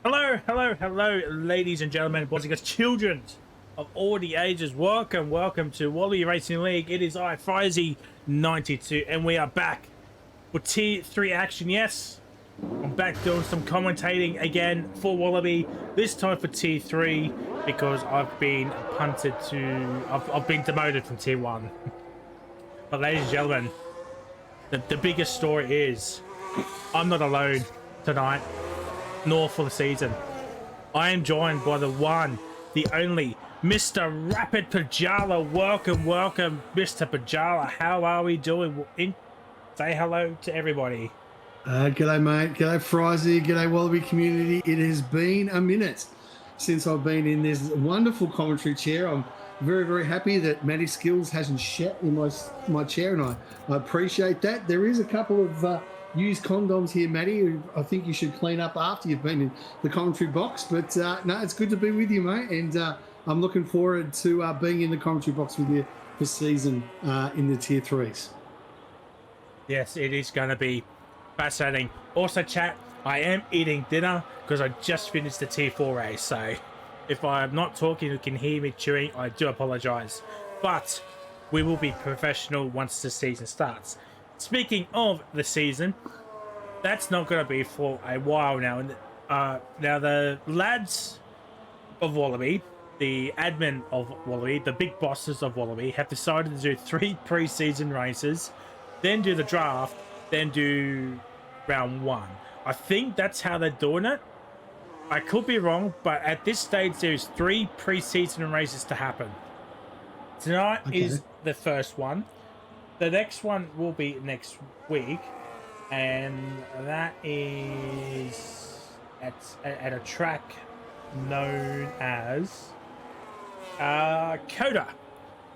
Hello, hello, hello, ladies and gentlemen, boys and girls, children of all the ages. Welcome to Wallaby Racing League. It is I, Frizy92, and we are back for Tier 3 action. Yes, I'm back doing some commentating again for Wallaby, this time for Tier 3, because I've been I've been demoted from Tier 1. But ladies and gentlemen, the biggest story is I'm not alone tonight, nor for the season. I am joined by the one, the only, Mr. Rapid Pajala. Welcome, Mr. Pajala. How are we doing? Say hello to everybody. G'day, mate. G'day, Frizy. G'day, Wallaby community. It has been a minute since I've been in this wonderful commentary chair. I'm very, very happy that Matty Skills hasn't shat in my chair, and I appreciate that. There is a couple of used condoms here, Matty. I think you should clean up after you've been in the commentary box. But no, it's good to be with you, mate. And I'm looking forward to being in the commentary box with you this season in the Tier 3s. Yes, it is going to be fascinating. Also, chat, I am eating dinner because I just finished the Tier 4 race. So if I'm not talking, you can hear me chewing. I do apologize. But we will be professional once the season starts. Speaking of the season, that's not going to be for a while now. Now, the lads of Wallaby, the admin of Wallaby, the big bosses of Wallaby, have decided to do 3 pre-season races, then do the draft, then do round 1. I think that's how they're doing it. I could be wrong, but at this stage, there's 3 pre-season races to happen. Tonight is the first one. The next one will be next week, and that is at a track known as Coda.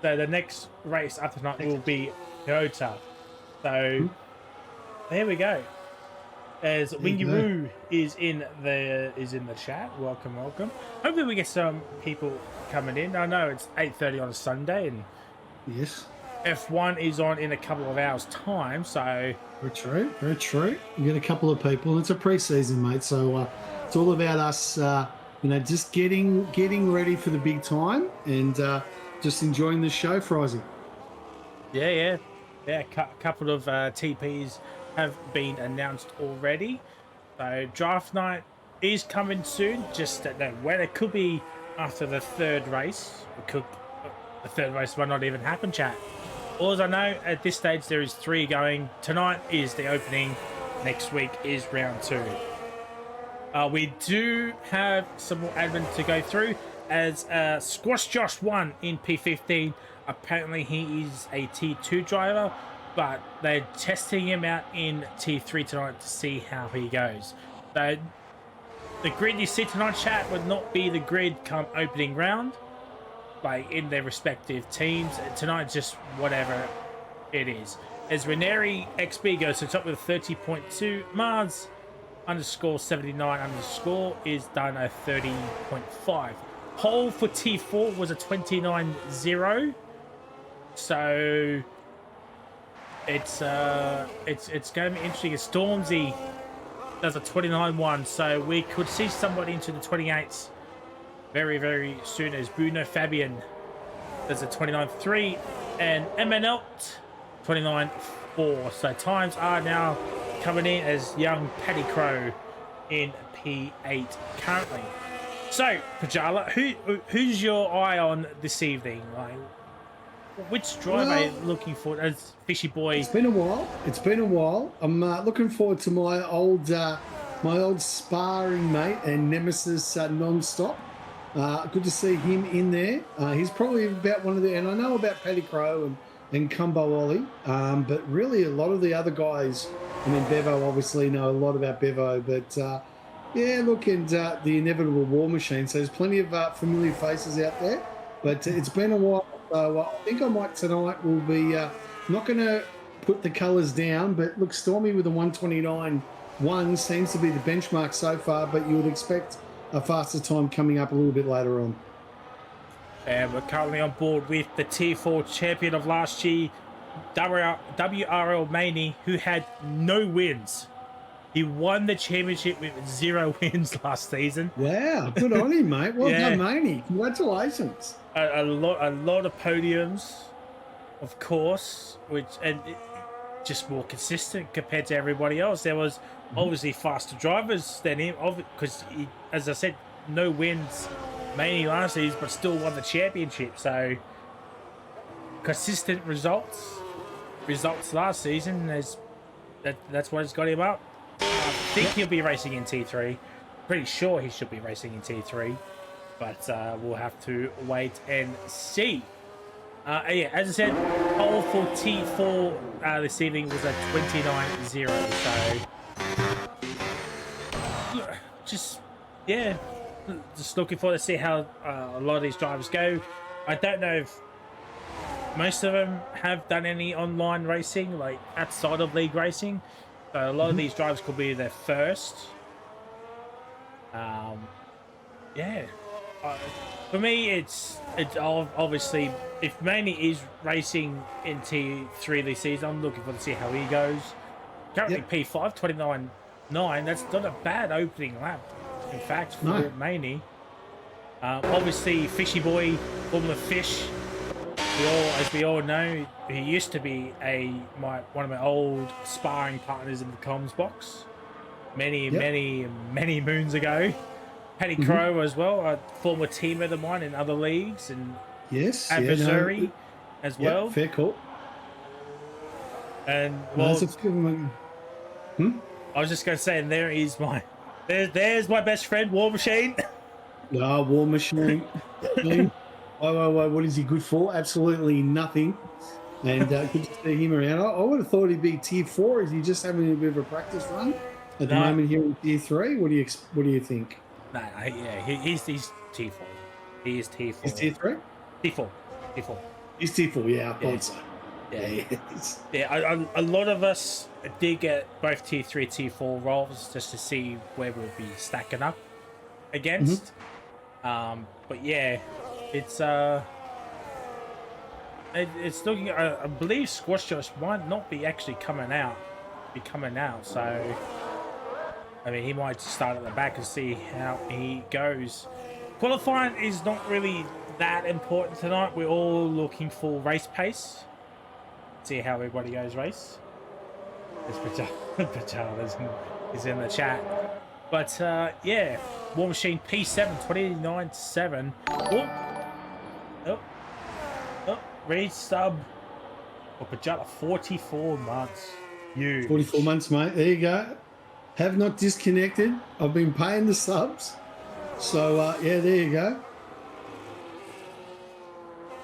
So the next race after tonight will be Coda. So there we go. As Wingy is in the chat. Welcome. Hopefully we get some people coming in. I know it's 8:30 on a Sunday, and yes, F1 is on in a couple of hours' time, so... Very true. You get a couple of people. It's a pre-season, mate, so it's all about us, just getting ready for the big time and just enjoying the show, Frizy. Yeah. A couple of TPs have been announced already. So draft night is coming soon. Just don't know when. It could be after the third race. The third race might not even happen, chat. All I know at this stage, there is 3 going. Tonight is the opening. Next week is round 2. We do have some more admin to go through, as Squash Josh 1 in P15. Apparently, he is a T2 driver, but they're testing him out in T3 tonight to see how he goes. So the grid you see tonight, chat, would not be the grid come opening round, like in their respective teams. Tonight, just whatever it is. As Ranieri XB goes to the top with a 30.2, Mars _79_ is done a 30.5. Pole for T4 was a 29.0. So it's going to be interesting. As Stormzy does a 29.1, so we could see somebody into the 28s very, very soon, as Bruno Fabian does a 29.3 and Eminelt 29.4. So times are now coming in as young Paddy Crow in P8 currently. So Pajala, who's your eye on this evening? Like, which driver are you looking for as Fishy Boy? It's been a while. I'm looking forward to my old sparring mate and nemesis non-stop. Good to see him in there. He's probably about one of the, and I know about Paddy Crow and Cumbo Ollie, but really a lot of the other guys, I mean, Bevo obviously know a lot about Bevo, but yeah, look, and the inevitable War Machine. So there's plenty of familiar faces out there, but it's been a while. So I think I might tonight will be not going to put the colours down, but look, Stormy with a 129.1 seems to be the benchmark so far, but you would expect a faster time coming up a little bit later on. And we're currently on board with the Tier 4 champion of last year, WRL Maney, who had no wins He won the championship with 0 wins last season. Wow, good on him, mate. Well Yeah. done, Maney. Congratulations. A lot of podiums, of course, just more consistent compared to everybody else. There was obviously faster drivers than him, because as I said, no wins mainly last season, but still won the championship. So consistent results last season. That's what has got him up. I think he'll be racing in T3. Pretty sure he should be racing in T3, but we'll have to wait and see. Yeah, as I said, pole for T4 this evening was a 29.0. So just looking forward to see how a lot of these drivers go. I don't know if most of them have done any online racing, like outside of league racing. So a lot of these drivers could be their first. Yeah. For me, it's obviously, if Maney is racing in T3 this season, I'm looking forward to see how he goes. Currently P5, 29.9. That's not a bad opening lap, in fact, for Maney. Obviously, Fishy Boy, Formula Fish. As we all know, he used to be one of my old sparring partners in the comms box many moons ago. Paddy Crow as well, a former teammate of mine in other leagues, and adversary as well. Fair call. And I was just going to say, and there's my best friend, War Machine. War Machine. What is he good for? Absolutely nothing. And good to see him around. I would have thought he'd be Tier 4. Is he just having a bit of a practice run at the moment here in Tier 3? What do you think? No, he's T4. He is T4. He's Tier 3? T4. He's Tier 4, yeah, I thought so. Yeah, a lot of us did get both Tier 3, Tier 4 roles just to see where we'll be stacking up against. But yeah, it's looking. I believe Squash Josh might not be actually coming out. So I mean, he might start at the back and see how he goes. Qualifying is not really that important tonight. We're all looking for race pace. See how everybody goes race. Pajamas is in the chat. But yeah, War Machine P7 29.7. Oh, resub for Pajala 44 months. 44 months, mate. There you go. Have not disconnected. I've been paying the subs. So yeah, there you go.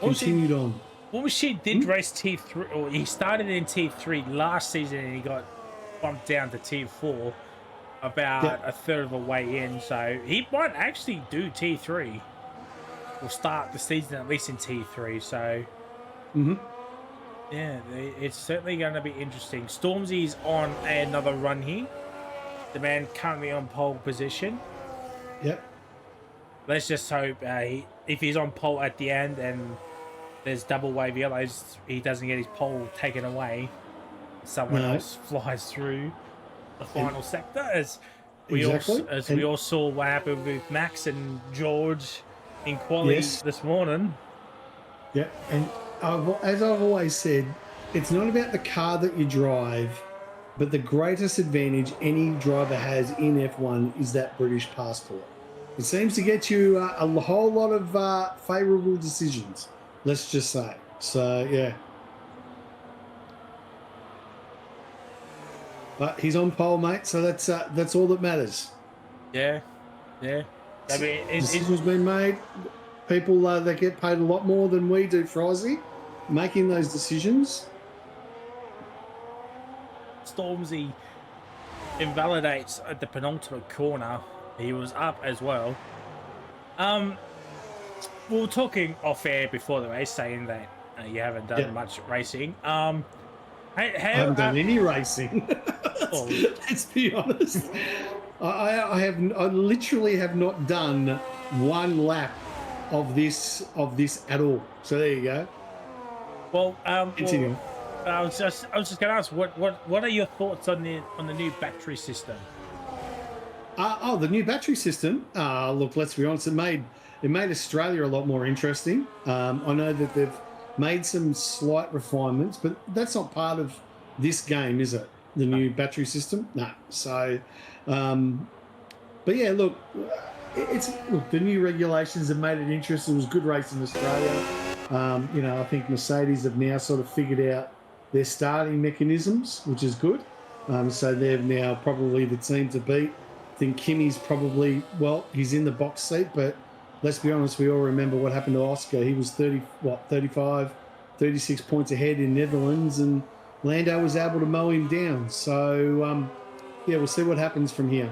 Continued on. War Machine did race T3, or he started in T3 last season and he got bumped down to T4 about a third of the way in. So he might actually do T3. We'll start the season at least in T3. So yeah, it's certainly going to be interesting. Stormzy's on another run here. The man currently on pole position. Yep. Let's just hope if he's on pole at the end and there's double wave yellows, he doesn't get his pole taken away. Someone else flies through the final sector, as we all saw what happened with Max and George in quali this morning. Yeah, and as I've always said, it's not about the car that you drive, but the greatest advantage any driver has in F1 is that British passport. It seems to get you a whole lot of favourable decisions, let's just say. So, yeah. But he's on pole, mate, so that's all that matters. Yeah. I mean, decisions been made. People that get paid a lot more than we do, Frizy, making those decisions. Stormzy invalidates at the penultimate corner. He was up as well. We were talking off air before the race, saying that you haven't done much racing. I haven't done any racing. Let's be honest. I literally have not done one lap of this at all. So there you go. Well, continue. I was just going to ask, what are your thoughts on the new battery system? The new battery system. Look, let's be honest. It made Australia a lot more interesting. I know that they've made some slight refinements, but that's not part of this game, is it? The No. new battery system. No. So, um, but yeah, look, look. The new regulations have made it interesting. It was good race in Australia. I think Mercedes have now sort of figured out their starting mechanisms, which is good. So they're now probably the team to beat. I think Kimmy's probably, well, he's in the box seat, but let's be honest, we all remember what happened to Oscar. He was 35, 36 points ahead in Netherlands, and Lando was able to mow him down. So, yeah, we'll see what happens from here.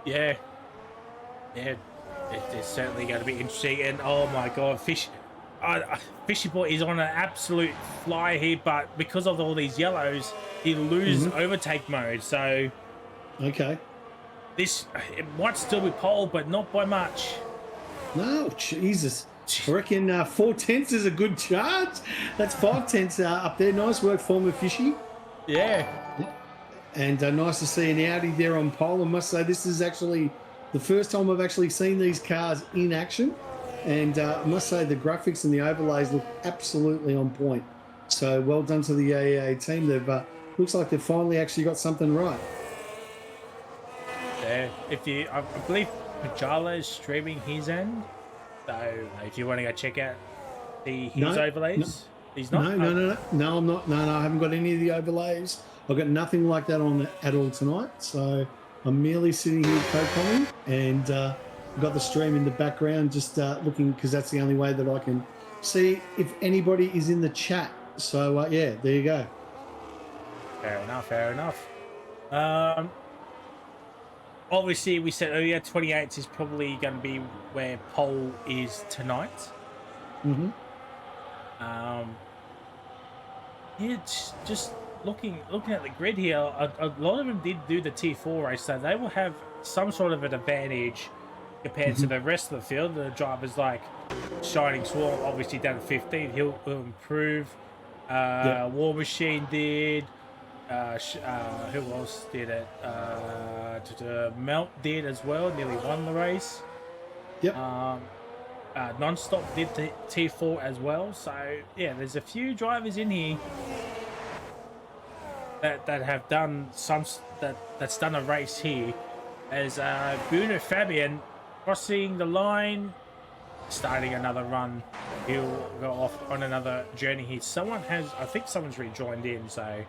Yeah, yeah, it's certainly going to be interesting. And oh my God, Fishy Boy is on an absolute fly here, but because of all these yellows, he loses overtake mode. So Okay. it might still be pole, but not by much. No, Jesus. I reckon 4/10 is a good charge. That's 5/10 up there. Nice work, former Fishy. Yeah, And nice to see an Audi there on pole. I must say, this is actually the first time I've actually seen these cars in action. And I must say, the graphics and the overlays look absolutely on point. So well done to the AEA team. They've looks like they've finally actually got something right. yeah. I believe Pajala is streaming his end. So if you want to go check out his overlays, he's not. No, I'm not. No, I haven't got any of the overlays. I've got nothing like that on at all tonight. So I'm merely sitting here co-commenting, and I've got the stream in the background, just looking, because that's the only way that I can see if anybody is in the chat. So yeah, there you go. Fair enough. Fair enough. Obviously, we said earlier, 28th is probably going to be where pole is tonight. Mm-hmm. Yeah, just looking at the grid here, a lot of them did do the T4 race, so they will have some sort of an advantage compared to the rest of the field. The drivers like Shining Swarm, obviously down to 15, he'll improve. War Machine did. Who else did it? Melt did as well, nearly won the race. Yep. Non-stop did the T4 as well. So yeah, there's a few drivers in here that have done that's done a race here. As Bruno Fabian crossing the line, starting another run. He'll go off on another journey here. I think someone's rejoined in, so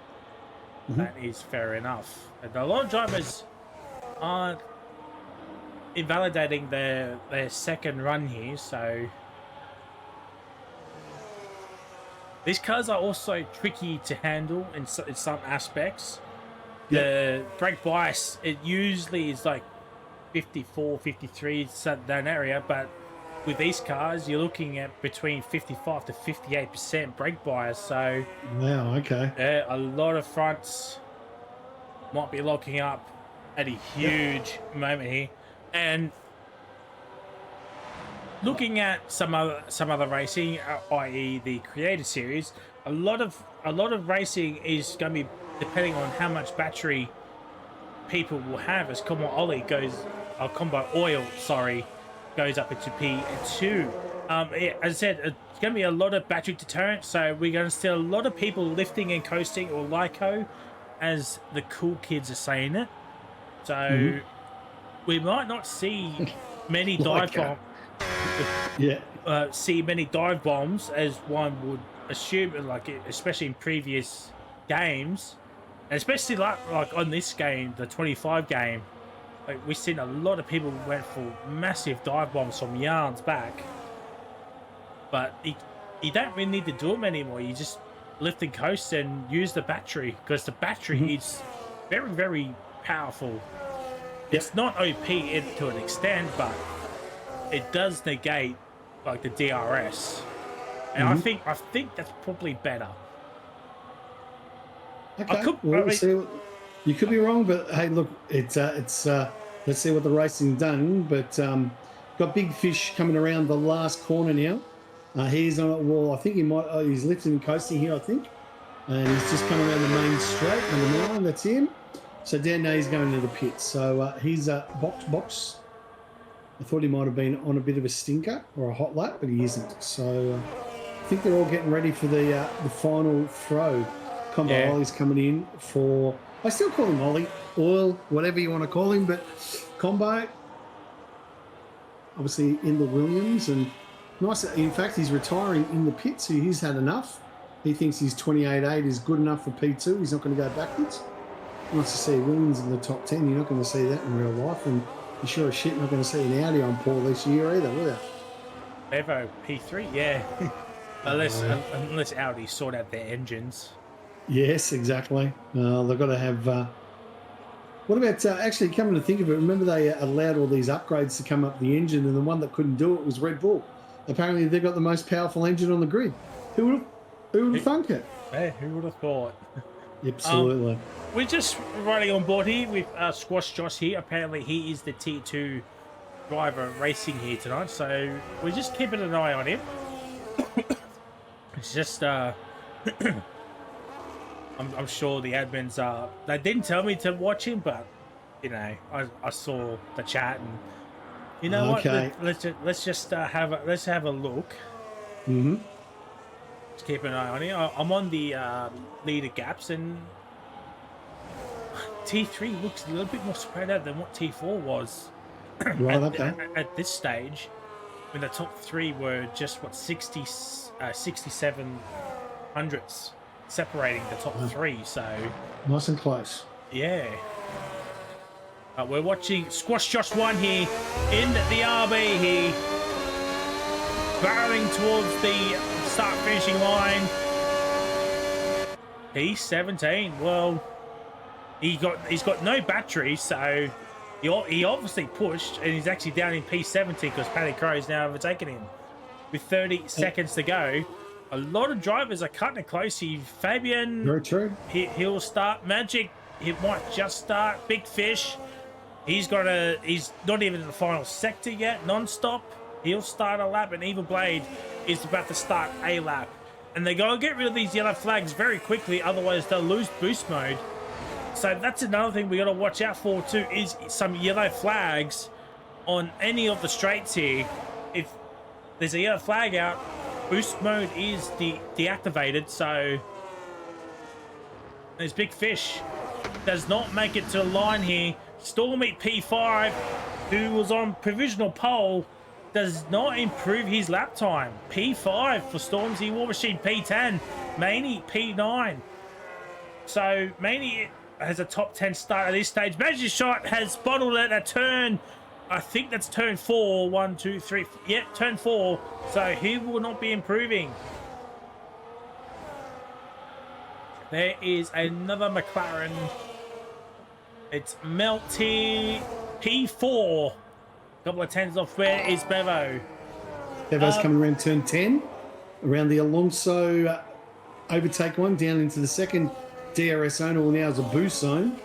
that is fair enough. And a lot of drivers aren't invalidating their second run here, so these cars are also tricky to handle in some aspects. The brake bias, it usually is like 54, 53, that area, but with these cars, you're looking at between 55 to 58% brake bias. So, wow, okay. A lot of fronts might be locking up at a huge moment here. And looking at some other racing, i.e., the Creator Series, a lot of racing is going to be depending on how much battery people will have as Combo Oil goes up into P2. As I said, it's going to be a lot of battery deterrent, so we're going to see a lot of people lifting and coasting, or LICO, as the cool kids are saying it. So we might not see many dive bombs. See many dive bombs as one would assume, like especially in previous games, and especially like on this game, the 25 game. Like, we've seen a lot of people went for massive dive bombs from yards back, but you don't really need to do them anymore. You just lift and coast and use the battery, because the battery is very, very powerful. It's not OP to an extent, but it does negate like the DRS, and I think that's probably better. Okay, you could be wrong, but hey, look, it's let's see what the racing's done. But got Big Fish coming around the last corner now. He's on a wall. I think he might. Oh, he's lifting and coasting here, I think. And he's just coming around the main straight, number 9. That's him. So down now he's going to the pits. So he's a box. I thought he might have been on a bit of a stinker or a hot lap, but he isn't. So I think they're all getting ready for the final throw. Combo Ollie's coming in for. I still call him Ollie, Oil, whatever you want to call him, but Combo. Obviously in the Williams, and nice. In fact, he's retiring in the pits. So he's had enough. He thinks his 28.8 is good enough for P2. He's not going to go backwards. Nice to see Williams in the top 10. You're not going to see that in real life, and you're sure as shit not going to see an Audi on Paul this year either, will you? Evo P3, yeah. unless Audi sort out their engines. Yes, exactly. They've got to have. What about actually coming to think of it? Remember they allowed all these upgrades to come up the engine, and the one that couldn't do it was Red Bull. Apparently, they've got the most powerful engine on the grid. Who would have thunk it? Yeah, who would have thought? Absolutely. We're just running on board here with Squash Josh here. Apparently, he is the T2 driver racing here tonight, so we're just keeping an eye on him. It's just, I'm sure the admins are. They didn't tell me to watch him, but you know, I saw the chat, and you know what? Let's just have a look. Mm-hmm. Just keep an eye on it. I'm on the leader gaps, and T3 looks a little bit more spread out than what T4 was. Right, okay. At this stage, when the top 3 were just what 67 hundredths separating the top 3, so nice and close. Yeah. We're watching Squash Josh 1 here in the RB here, barreling towards the start finishing line. P17. Well, he's got no battery, so he obviously pushed, and he's actually down in P70 because Paddy Crow's now overtaken him with 30 seconds to go. A lot of drivers are cutting it close here. Fabian, very true. He'll start. Magic, he might just start. Big Fish, he's not even in the final sector yet. Non-stop, he'll start a lap, and Evil Blade is about to start a lap. And they gotta get rid of these yellow flags very quickly, otherwise they'll lose boost mode. So that's another thing we gotta watch out for too, is some yellow flags on any of the straights here. If there's a yellow flag out, boost mode is deactivated. So there's Big Fish, does not make it to the line here. Stormy P5, who was on provisional pole, does not improve his lap time. P5 for Stormzy, War Machine P10, Maney P9. So Maney has a top 10 start at this stage. Magic Shot has bottled it at turn, I think that's turn 4. 1, 2, 3. Yeah, turn 4. So he will not be improving. There is another McLaren. It's Melty P4. Couple of tens off. Where is Bevo? Bevo's coming around turn 10, around the Alonso overtake one, down into the second DRS zone, or now is a boost zone.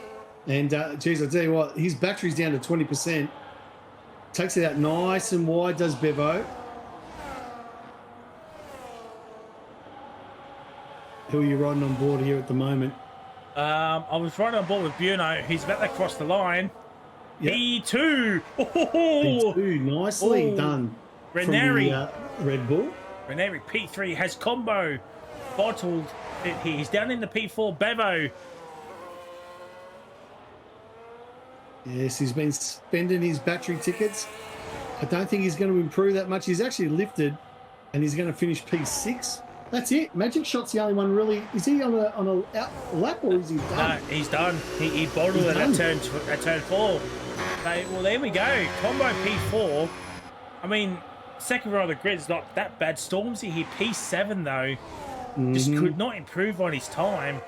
And geez, I tell you what, his battery's down to 20%. Takes it out nice and wide, does Bevo. Who are you riding on board here at the moment? I was riding on board with Buno. He's about to cross the line. Yep. P2. Oh, P2, nicely done. Ranieri. Red Bull. Ranieri P3 has combo bottled it here. He's down in the P4. Bevo. Yes, he's been spending his battery tickets. I don't think he's going to improve that much. He's actually lifted, and he's going to finish P6. That's it. Magic Shot's the only one really. Is he on a lap, or is he done? No, he's done. He bottled it at turn 4. Well, there we go. Combo P4. I mean, second row of the grid's not that bad. Stormzy here, P7 though. Just could not improve on his time.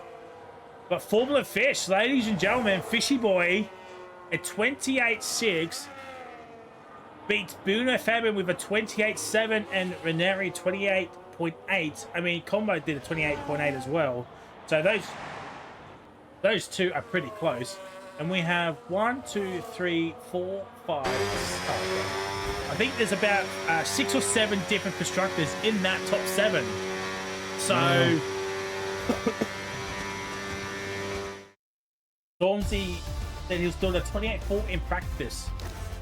But Formula Fish, ladies and gentlemen, Fishy Boy at 28.6 beats Bruno Fabian with a 28.7 and Ranieri 28.8. I mean, Combo did a 28.8 as well. So those two are pretty close. And we have 1, 2, 3, 4, 5. I think there's about 6 or 7 different constructors in that top 7. So Stormzy said he was doing a 28-4 in practice.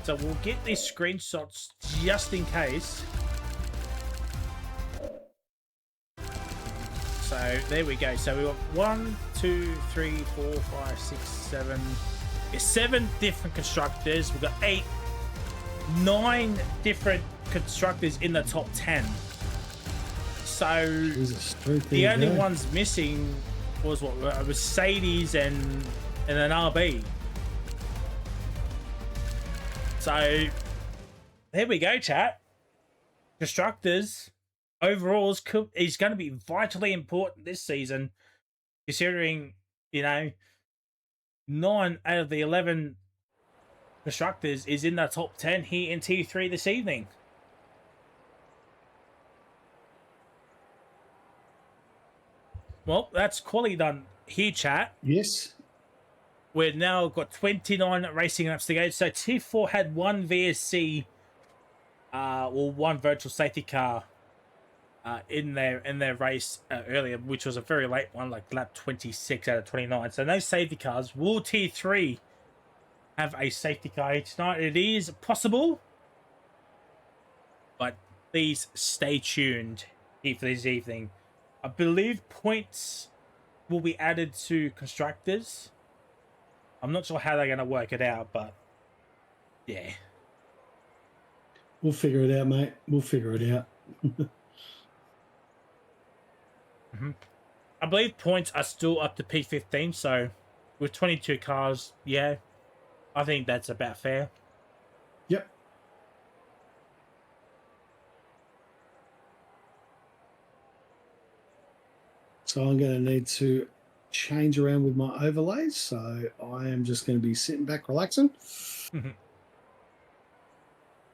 So we'll get these screenshots just in case. So there we go. So we got 1, 2, 3, 4, 5, 6, 7. 7 different constructors. We've got 8, 9 different constructors in the top 10. So the only ones missing was what, a Mercedes and an RB. So there we go, chat. Constructors overalls is going to be vitally important this season, considering, you know, 9 out of the 11 constructors is in the top 10 here in T3 this evening. Well, that's quality done here, chat. Yes. We've now got 29 racing laps to go. So T4 had 1 VSC, or 1 virtual safety car in their race earlier, which was a very late one, like lap 26 out of 29. So no safety cars. Will T3 have a safety car here tonight? It is possible, but please stay tuned here for this evening. I believe points will be added to constructors. I'm not sure how they're going to work it out, but yeah. We'll figure it out, mate. We'll figure it out. I believe points are still up to P15, so with 22 cars, yeah, I think that's about fair. Yep. So I'm going to need to change around with my overlays. So I am just going to be sitting back, relaxing.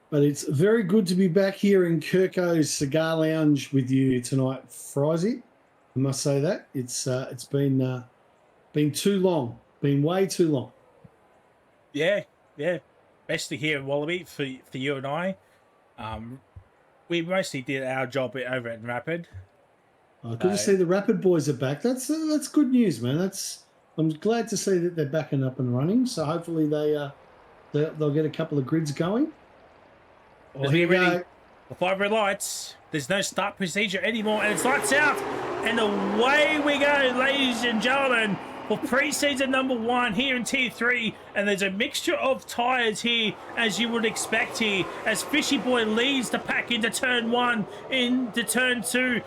But it's very good to be back here in Kirko's Cigar Lounge with you tonight, Frizy. I must say that it's been too long, been way too long. Yeah, especially here in Wallaby for you and I. We mostly did our job over at Rapid. Good to see the Rapid boys are back. That's good news, man. I'm glad to see that they're back and up and running. So hopefully they'll get a couple of grids going. Oh, here we go. The 5 red lights. There's no start procedure anymore, and it's lights out. And away we go, ladies and gentlemen, for preseason number 1 here in T3. And there's a mixture of tyres here, as you would expect here, as Fishy Boy leads the pack into turn 1, into turn 2.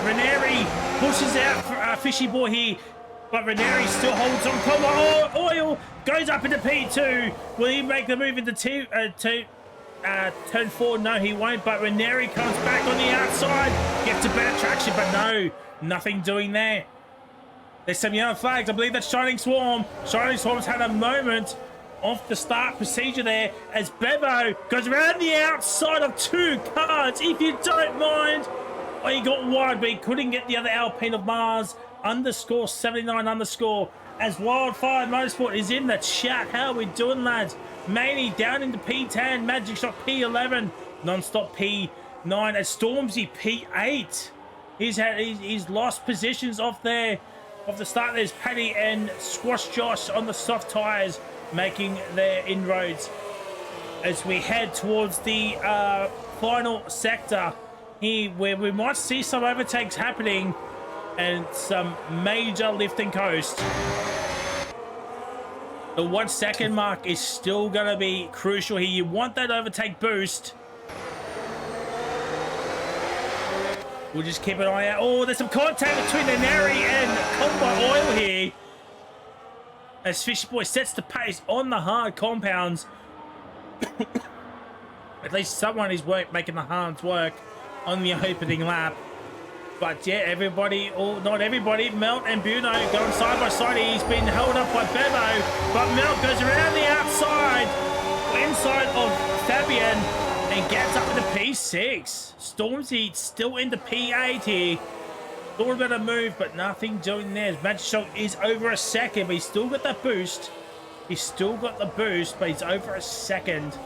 Ranieri pushes out for Fishy Boy here, but Ranieri still holds on. Come on, Oil goes up into P2. Will he make the move into turn 4? No, he won't, but Ranieri comes back on the outside, gets a better traction, but no, nothing doing there. There's some yellow flags. I believe that's Shining Swarm. Shining Swarm's had a moment off the start procedure there as Bevo goes around the outside of 2 cars, if you don't mind. Oh, he got wide, but he couldn't get the other Alpine of Mars _79_ as Wildfire Motorsport is in the chat. How are we doing, lads? Maney down into P10, Magic Shot P11, Non-Stop P9, and Stormzy P8. He's lost positions off there. Off the start, there's Paddy and Squash Josh on the soft tyres making their inroads as we head towards the final sector here, where we might see some overtakes happening and some major lift and coast. The 1 second mark is still going to be crucial here. You want that overtake boost. We'll just keep an eye out. Oh, there's some contact between Ranieri and Combo Oil here, as Fishy Boy sets the pace on the hard compounds. At least someone is making the hards work on the opening lap. But yeah, everybody, or not everybody, Melt and Buno going side by side. He's been held up by Bevo, but Melt goes around the outside, inside of Fabian, and gets up into P6. Stormzy still into P8 here. Thought about a move, but nothing doing there. Magic Shot is over a second, but he's still got that boost. He's still got the boost, but he's over a second.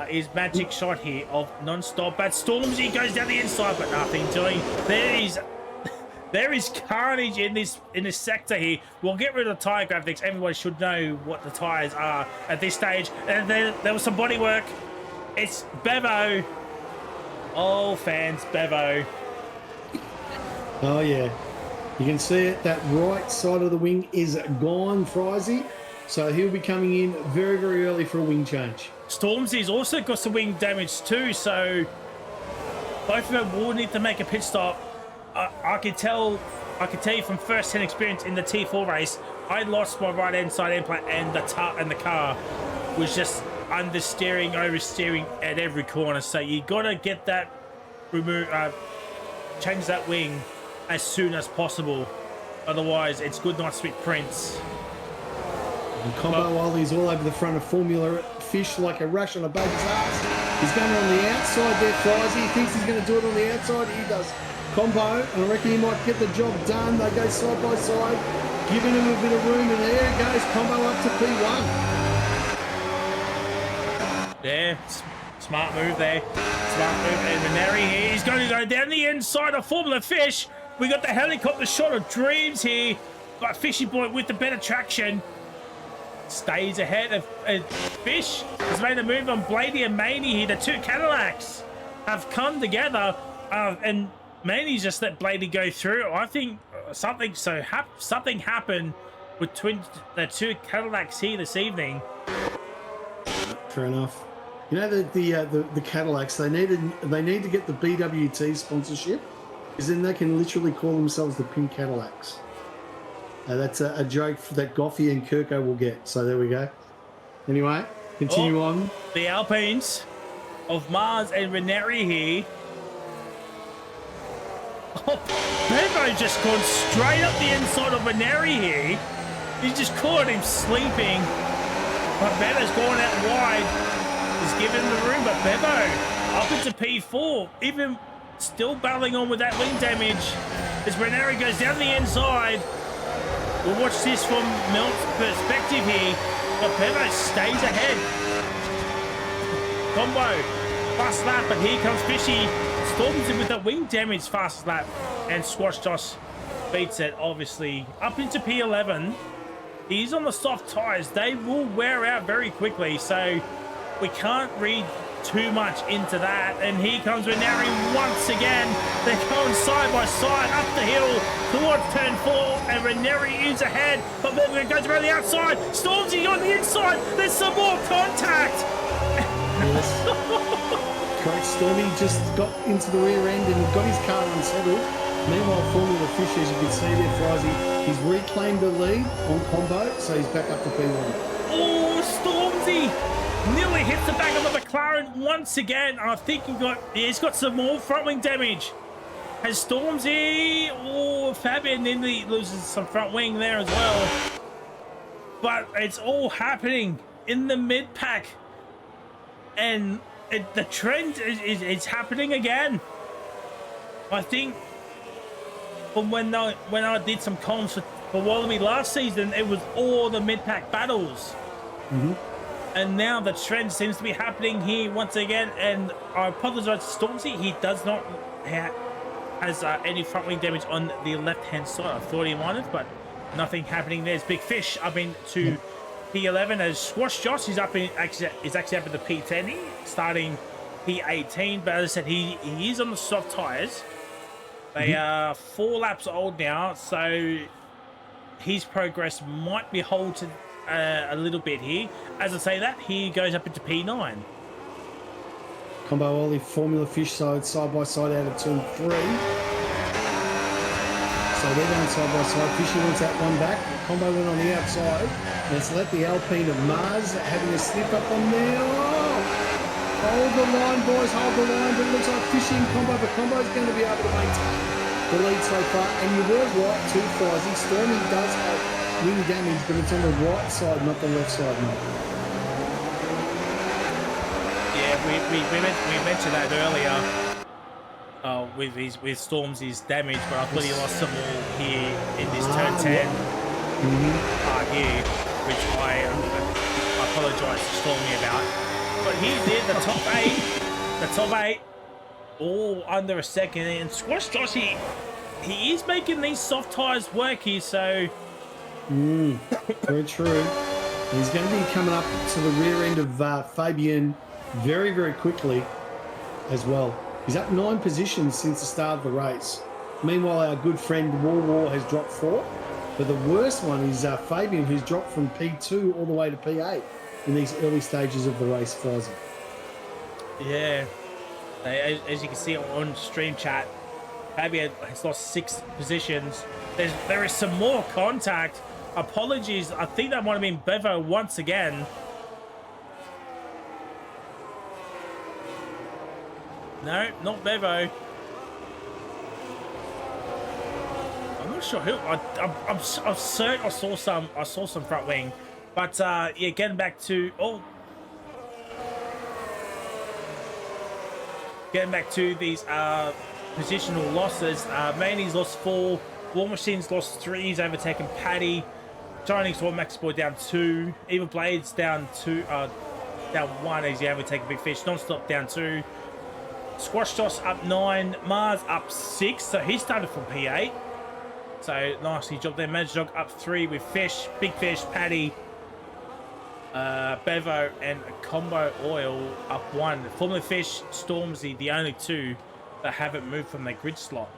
his magic shot here of non-stop. But Stormzy goes down the inside, but nothing doing. There is carnage in this sector here. We'll get rid of the tire graphics. Everyone should know what the tires are at this stage. And there was some body work. It's Bevo. Oh, fans, Bevo. Oh, yeah. You can see it. That right side of the wing is gone, Frizy. So he'll be coming in very, very early for a wing change. Stormzy's also got some wing damage too, so both of them will need to make a pit stop. I can tell you from first-hand experience in the T4 race, I lost my right-hand side end plate, and the car was just understeering, oversteering at every corner. So you gotta get that change that wing as soon as possible. Otherwise, it's good night, sweet prince. And Combo Ollie's all over the front of Formula Fish like a rush on a baby's ass. He's going on the outside there, Frizy. He thinks he's going to do it on the outside. He does. Combo, and I reckon he might get the job done. They go side by side, giving him a bit of room, and there he goes. Combo up to P1. Yeah, smart move there. Smart move. And Maneri here, he's going to go down the inside of Formula Fish. We got the helicopter shot of dreams here, but Fishy Boy with the better traction stays ahead of Fish. Has made a move on Blady and Maney here. The two Cadillacs have come together, and Maney's just let Blady go through. I think something happened between the two Cadillacs here this evening. Fair enough. You know the Cadillacs, they need to get the BWT sponsorship, because then they can literally call themselves the Pink Cadillacs. That's a joke that Goffey and Kirko will get. So there we go. Anyway, continue on. The Alpines of Mars and Ranieri here. Oh, Bevo just gone straight up the inside of Ranieri here. He just caught him sleeping. But Bevo's gone out wide. He's given him the room, but Bevo up into P4. Even still battling on with that wing damage. As Ranieri goes down the inside. We'll watch this from Melt's perspective here, but Bevo stays ahead. Combo, fast lap, but here comes Fishy. Storms him with that wing damage, fast lap, and Squash Josh beats it, obviously. Up into P11, he's on the soft tyres. They will wear out very quickly, so we can't read too much into that. And here comes Ranieri once again. They're going side by side up the hill towards turn 4, and Ranieri is ahead, but Bevo goes around the outside. Stormzy on the inside. There's some more contact. Yes. Correct. Stormy just got into the rear end and got his car unsettled. Meanwhile, Formula Fish, as you can see there, Frizy, he's reclaimed the lead on Combo, so he's back up to P1. Oh, Stormzy nearly hits the back of the McLaren once again. I think he's got some more front wing damage. Has Stormzy, Fabian nearly loses some front wing there as well. But it's all happening in the mid pack, and the trend is happening again. I think from when I did some comms for Wallaby last season, it was all the mid pack battles. And now the trend seems to be happening here once again. And I apologize to Stormzy. He does not has any front wing damage on the left-hand side. I thought he might have, but nothing happening. There's Big Fish up into P11 as Squash Josh is actually up in the P10 here, starting P18. But as I said, he is on the soft tyres. They are 4 laps old now, so his progress might be halted a little bit here. As I say that, he goes up into P9. Combo Ollie, Formula Fish side by side out of turn 3. So they're going side by side. Fishy wants that one back. Combo went on the outside. Let's let the Alpine of Mars having a slip up on there. Oh! Hold the line, boys, hold the line. But it looks like Fishy and Combo, but Combo's going to be able to maintain the lead so far. And you were right too, Frizy. Stormy does have wing damage, but it's on the right side, not the left side, mate. Yeah, we mentioned that earlier with Stormzy's damage, but I thought he lost some more here in this turn 10 part here, which I apologise to Stormy about. but he's in the top 8. The top 8, all under a second. And Squash Josh, he is making these soft tyres work here, so... Very true. He's going to be coming up to the rear end of Fabian very, very quickly as well. He's up 9 positions since the start of the race. Meanwhile, our good friend War has dropped 4. But the worst one is Fabian, who's dropped from P2 all the way to P8 in these early stages of the race, Frizy. Yeah. As you can see on stream chat, Fabian has lost 6 positions. There is some more contact. Apologies. I think that might have been Bevo once again. No, not Bevo. I'm not sure who. I'm certain I saw some front wing, but yeah, getting back to these positional losses. Manny's lost 4. War Machine's lost 3. He's overtaken Paddy. Shining Sword Max Boy down 2. Evil Blades down 2. Down 1 as he overtaken Big Fish. Non-stop down 2. Squash Toss up 9. Mars up 6. So he started from P8. So nicely job there. Magic Dog up 3 with Fish, Big Fish, Paddy, Bevo, and Combo Oil up 1. Formula Fish, Stormzy, the only 2 that haven't moved from their grid slot.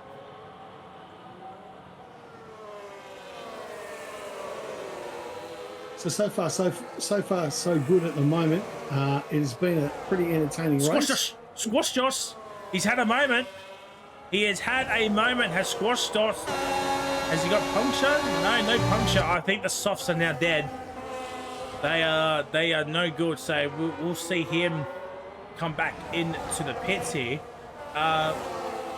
So far so good at the moment. It has been a pretty entertaining race. Squash Josh. He's had a moment. He has had a moment. Has Squash Josh? Has he got puncture? No puncture. I think the softs are now dead. They are no good. So we'll see him come back into the pits here.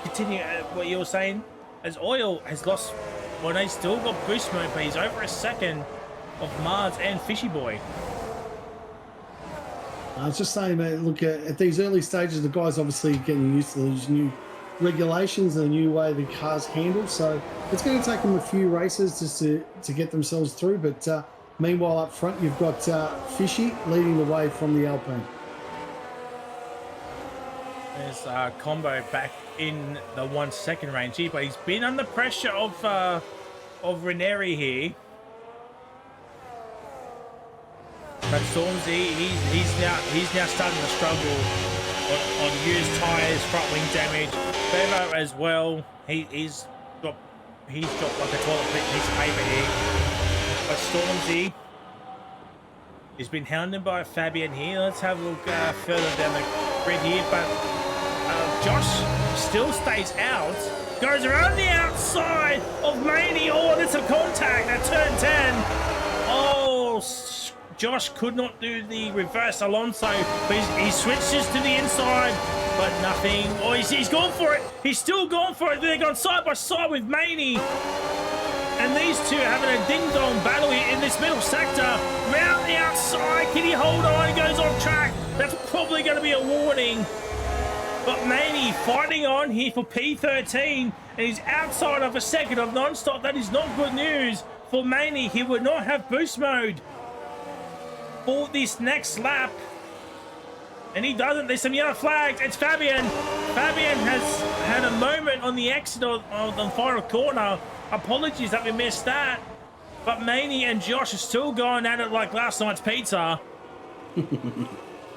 Continue what you were saying. As Oil has lost, well, they still got boost mode, but he's over a second of Mars and Fishy Boy. I was just saying, mate, look, at these early stages, the guys obviously getting used to these new regulations and the new way the car's handled. So it's going to take them a few races just to get themselves through. But meanwhile, up front, you've got Fishy leading the way from the Alpine. There's Combo back in the 1 second range here, but he's been under pressure of Ranieri here. But Stormzy, he's now starting to struggle on used tyres, front wing damage. Bevo as well. He's dropped like a toilet piece of paper here. But Stormzy has been hounded by Fabian here. Let's have a look further down the grid here. But Josh still stays out. Goes around the outside of Maney. Oh, there's a contact at turn 10. Oh, Josh could not do the reverse Alonso, but he switches to the inside, but nothing. Oh, he's gone for it. He's still gone for it. They're gone side by side with Maney. And these two are having a ding-dong battle here in this middle sector. Round the outside. Can he hold on? He goes off track. That's probably going to be a warning. But Maney fighting on here for P13, and he's outside of a second of non-stop. That is not good news for Maney. He would not have boost mode for this next lap, and he doesn't. There's some yellow flags. It's Fabian. Fabian has had a moment on the exit of the final corner. Apologies that we missed that, but Maney and Josh are still going at it like last night's pizza.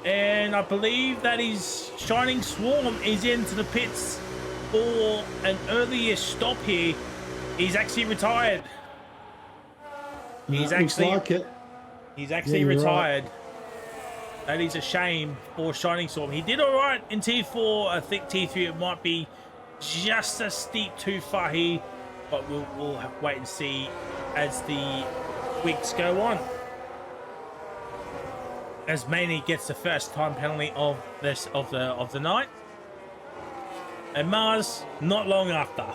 And I believe that his Shining Swarm is into the pits for an earlier stop here. He's actually retired. He's actually retired. Right. That is a shame for Shining Storm. He did all right in T4. I think T3 it might be just a steep too far here, but we'll have to wait and see as the weeks go on. As Maney gets the first time penalty of the night, and Mars not long after.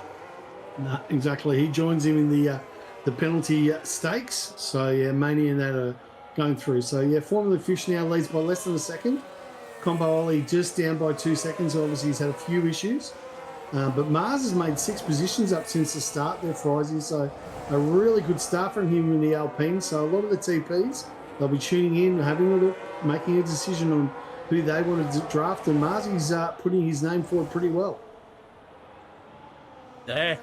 No, exactly. He joins him in the penalty stakes. So yeah, Maney and that are going through. So yeah, Formula Fish now leads by less than a second. Combo Ollie just down by 2 seconds. Obviously, he's had a few issues. But Mars has made 6 positions up since the start there for Aussie. So a really good start from him in the Alpine. So a lot of the TPs, they'll be tuning in, having a look, making a decision on who they wanted to draft, and Marzy's putting his name forward pretty well. Yeah.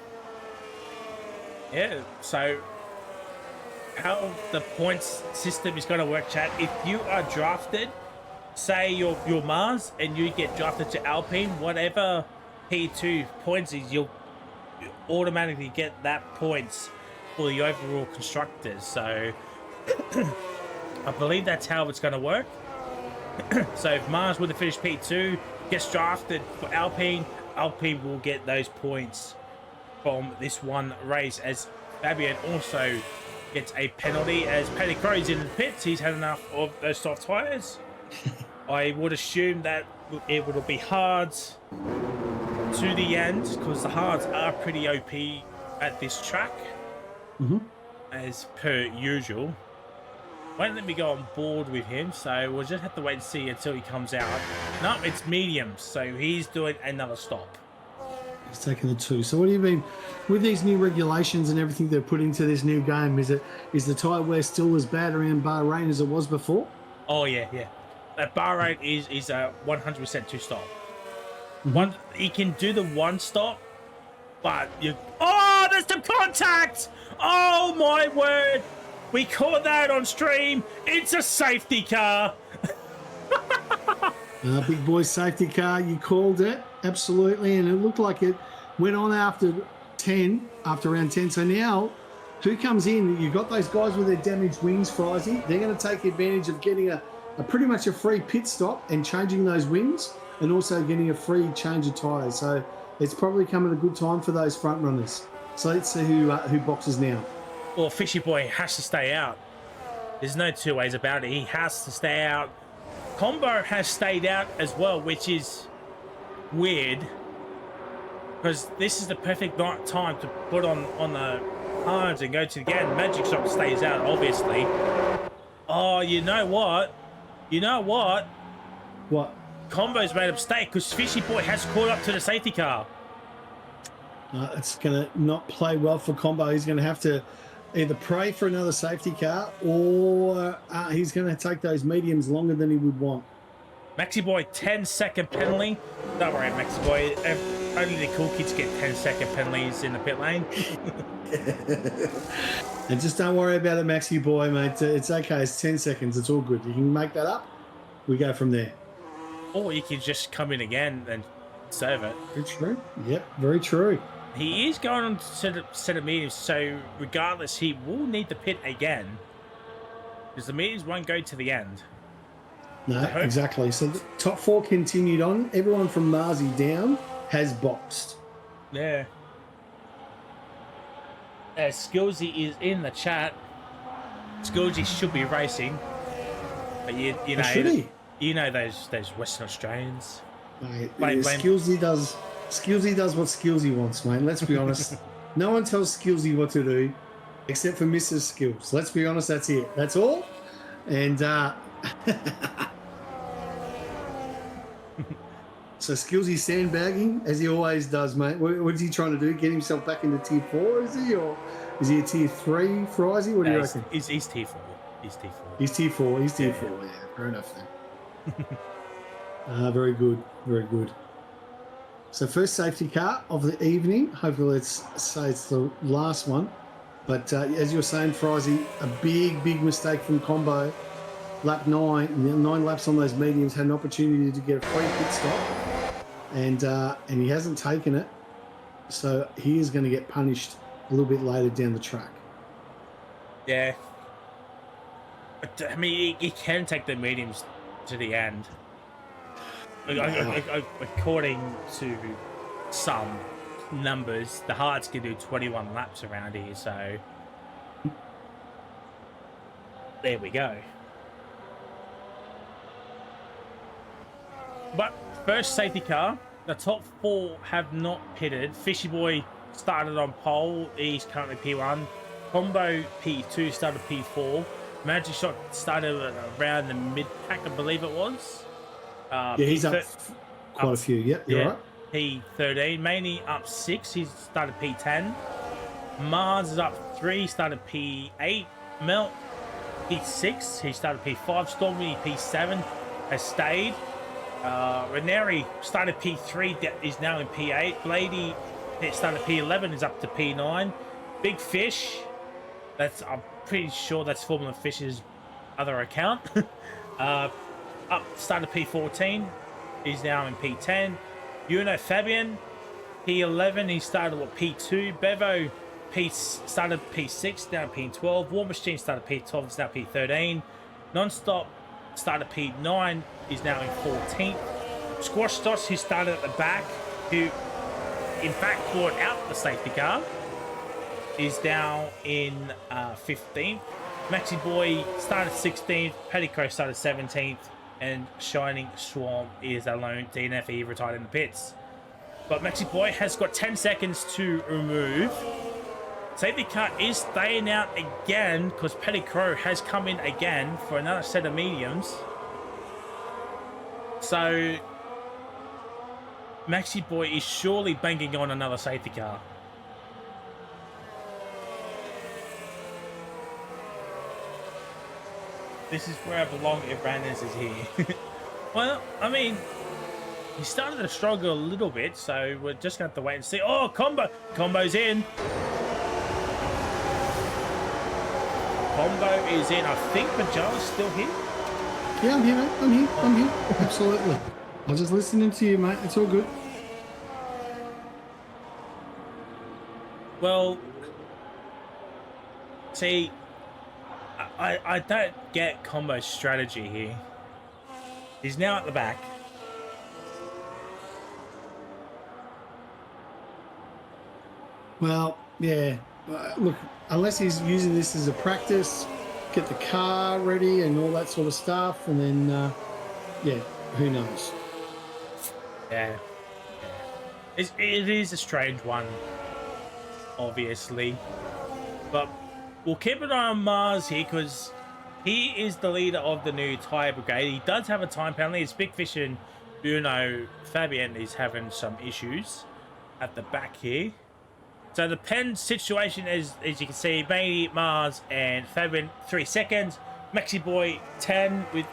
Yeah, so how the points system is going to work, chat, if you are drafted, say you're Mars and you get drafted to Alpine, whatever P2 points is, you'll automatically get that points for the overall constructors. So I believe that's how it's going to work. So if Mars would have finished P2, gets drafted for Alpine, Alpine will get those points from this one race, as Fabian also gets a penalty as Paddy Crow's in the pits. He's had enough of those soft tyres. I would assume that it will be hards to the end, because the hards are pretty OP at this track, as per usual. Won't let me go on board with him, so we'll just have to wait and see until he comes out. No, it's mediums, so he's doing another stop. He's taking the 2. So what do you mean with these new regulations and everything they're put into this new game? Is the tyre wear still as bad around Bahrain as it was before? Oh yeah. Bahrain is a 100% 2-stop. One, he can do the 1 stop, but you. Oh, there's some contact! Oh my word! We caught that on stream. It's a safety car. Big boy safety car, you called it, absolutely, and it looked like it went on after round 10. So now, who comes in? You've got those guys with their damaged wings, Frizy. They're going to take advantage of getting a pretty much a free pit stop and changing those wings, and also getting a free change of tyres. So it's probably come at a good time for those front runners. So let's see who boxes now. Well, Fishy Boy has to stay out. There's no two ways about it. He has to stay out. Combo has stayed out as well, which is weird, because this is the perfect time to put on the hards and go to the end. Magic Shot stays out, obviously. Oh, you know what? What? Combo's made a mistake, because Fishy Boy has caught up to the safety car. It's going to not play well for Combo. He's going to have to either pray for another safety car, or he's going to take those mediums longer than he would want. Maxi Boy, 10-second penalty. Don't worry, Maxi Boy. Only the cool kids get 10-second penalties in the pit lane. And just don't worry about it, Maxi Boy, mate. It's okay. It's 10 seconds. It's all good. You can make that up. We go from there. Or you can just come in again and serve it. Very true. Yep, very true. He is going on to set of mediums, so regardless, he will need the pit again, because the mediums won't go to the end. No, exactly. So the top 4 continued on. Everyone from Marzi down has boxed. Yeah. As Skillsy is in the chat, Skillsy should be racing, but you know, should he? You know those Western Australians. Mate, Skillsy does what Skillsy wants, mate. Let's be honest. No one tells Skillsy what to do except for Mrs. Skills. Let's be honest, that's it. That's all. And so Skillsy sandbagging, as he always does, mate. What is he trying to do? Get himself back into tier 4, is he? Or is he a tier 3, Frizy? What do you reckon? He's tier 4. He's tier 4. He's tier 4. He's tier 4, yeah. Fair enough then. Very good. Very good. So first safety car of the evening. Hopefully let's say it's the last one. But as you were saying, Frizy, a big mistake from Combo. Lap 9 laps on those mediums, had an opportunity to get a free pit stop. And he hasn't taken it. So he is going to get punished a little bit later down the track. Yeah. But, I mean, he can take the mediums to the end. According to some numbers, the hards can do 21 laps around here, so there we go. But first safety car, the top 4 have not pitted. Fishy Boy started on pole, he's currently P1. Combo P2 started P4. Magic Shot started around the mid-pack, I believe it was. Yeah, he's up quite a few. Yep, you're right. P13, mainly up 6. He's started P10. Mars is up 3, started P8. Melt P6, he started P5. Stormy P7 has stayed. Ranieri started P3, is now in P8. Blady started P11, is up to P9. Big Fish, I'm pretty sure that's Formula Fish's other account. Started P14, he's now in P10. Fabian, P11, he started P2. Bevo started P6, now P12. War Machine started P12, is now P13. Nonstop started P9, is now in 14th. Squash Dots, who started at the back, who in fact brought out the safety car, is now in 15th. Maxi Boy started 16th. Petticoat started 17th. And Shining Swarm is alone DNF. He retired in the pits. But Maxi Boy has got 10 seconds to remove. Safety car is staying out again because Petticoat has come in again for another set of mediums. So Maxi Boy is surely banking on another safety car. This is where I belong if Brandon's is here. Well, I mean, he started to struggle a little bit, so we're just going to have to wait and see. Oh, Combo's in. Combo is in. I think Majalla's still here. Yeah, I'm here, mate. I'm here. Absolutely. I was just listening to you, mate. It's all good. Well, see, I don't get Combo's strategy here. He's now at the back. Well, yeah. Look, unless he's using this as a practice, get the car ready and all that sort of stuff, and then, yeah, who knows? Yeah. It is a strange one, obviously. But we'll keep an eye on Mars here because he is the leader of the new tyre brigade. He does have a time penalty. It's Big Fish and Fabian is having some issues at the back here. So the pen situation is, as you can see, mainly Mars and Fabian 3 seconds. Maxi Boy 10 which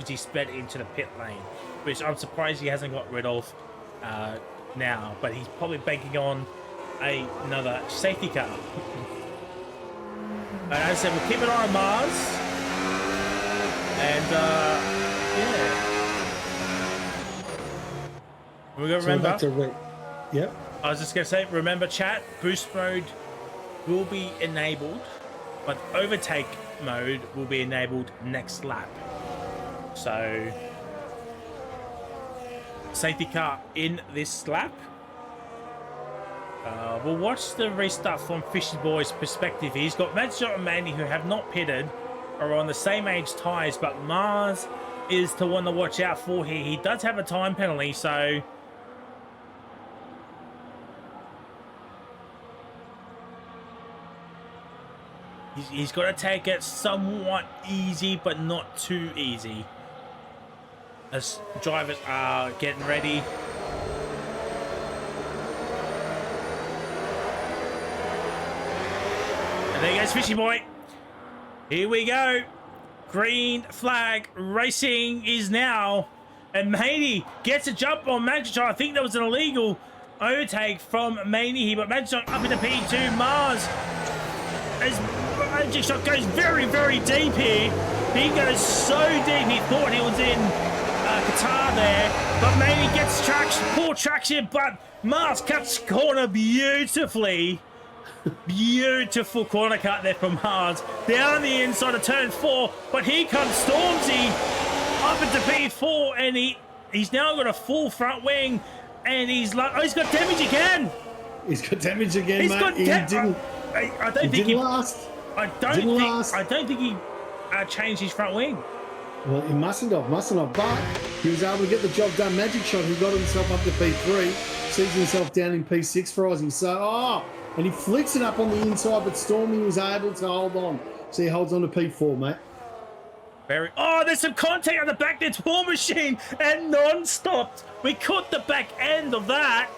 he sped into the pit lane, which I'm surprised he hasn't got rid of now. But he's probably banking on another safety car. But as I said, we'll keep an eye on Mars. And, yeah. We're going to remember. Yep. I was just going to say, remember, chat, boost mode will be enabled, but overtake mode will be enabled next lap. So, safety car in this lap. We'll watch the restart from Fishy Boy's perspective. He's got Madshot and Mandy, who have not pitted, are on the same age tyres, but Mars is the one to watch out for here. He does have a time penalty, so he's got to take it somewhat easy, but not too easy. As drivers are getting ready. And there goes Fishy Boy. Here we go. Green flag racing is now. And Maney gets a jump on Magic. I think that was an illegal overtake from Maney here, but Magic up into P2. Mars, as Magic Shot goes very, very deep here. He goes so deep, he thought he was in Qatar there. But Maney gets traction, poor traction, but Mars cuts corner beautifully. Beautiful corner cut there from Mars. Down the inside of turn 4, but here comes Stormzy up into P4, and he's now got a full front wing, and he's like, oh, he's got damage again. He's got damage again, he's mate. Got I don't think he last. I don't think he changed his front wing. Well, he mustn't have, but he was able to get the job done. Magic Shot, who got himself up to P3, sees himself down in P6 for Aussie. So, and he flicks it up on the inside, but Stormy was able to hold on. So he holds on to P4, mate. There's some contact on the back. There's War Machine and non-stopped. We caught the back end of that.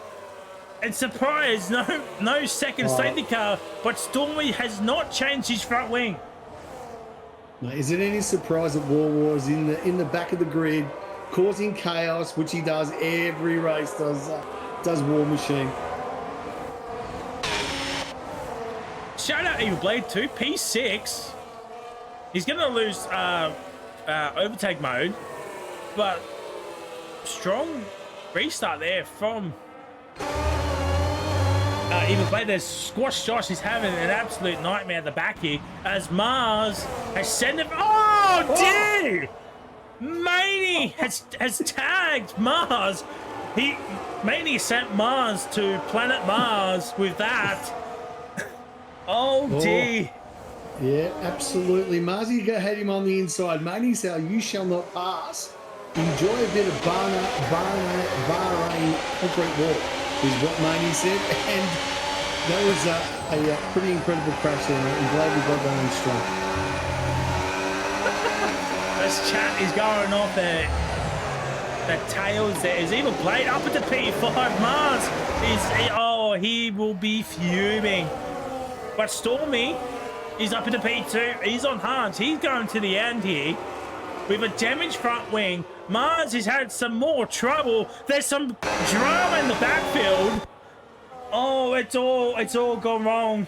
And surprise, no second safety car, but Stormy has not changed his front wing. Now, is it any surprise that War is in the back of the grid, causing chaos, which he does every race, does War Machine. Shout out Evil Blade too, P6. He's going to lose overtake mode, but strong restart there from Evil Blade. There's Squash Josh. He's having an absolute nightmare at the back here as Mars has sent him. Oh, dear! Maney has tagged Mars. Maney sent Mars to planet Mars with that. Oh, dear. Yeah, absolutely. Marzi had him on the inside. Maney's how you shall not pass. Enjoy a bit of Bahrain concrete walk, is what Maney said. And that was a pretty incredible crash there, mate. I'm glad we got that on strong. This chat is going off the tails there. Is Evil Blade up at the P5? Mars he will be fuming. But Stormy is up at the P2. He's on hard. He's going to the end here with a damaged front wing. Mars has had some more trouble. There's some drama in the backfield. Oh, it's all gone wrong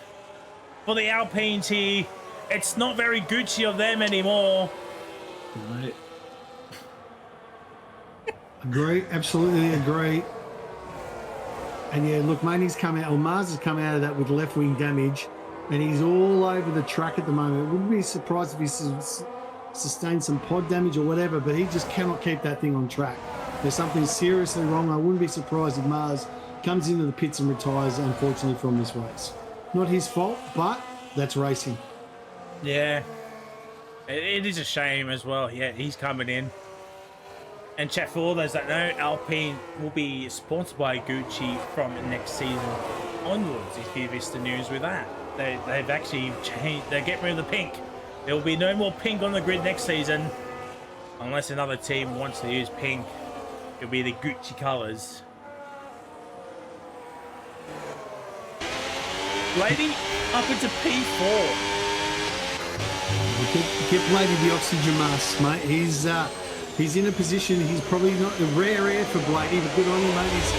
for the Alpines here. It's not very Gucci of them anymore. Right. Agree, absolutely agree. And yeah, look, Maney's come out, or Mars has come out of that with left wing damage, and he's all over the track at the moment. Wouldn't be surprised if he sustained some pod damage or whatever, but he just cannot keep that thing on track. There's something seriously wrong. I wouldn't be surprised if Mars comes into the pits and retires, unfortunately, from this race. Not his fault, but that's racing. Yeah. It is a shame as well. Yeah, he's coming in. And chat, for all those that know, Alpine will be sponsored by Gucci from next season onwards, if you missed the news with that. They've actually changed. They're getting rid of the pink. There will be no more pink on the grid next season. Unless another team wants to use pink. It'll be the Gucci colours. Lady up into P4. Get Blady the oxygen mask, mate. He's in a position, he's probably not a rare air for Blady, but good on him, mate. He's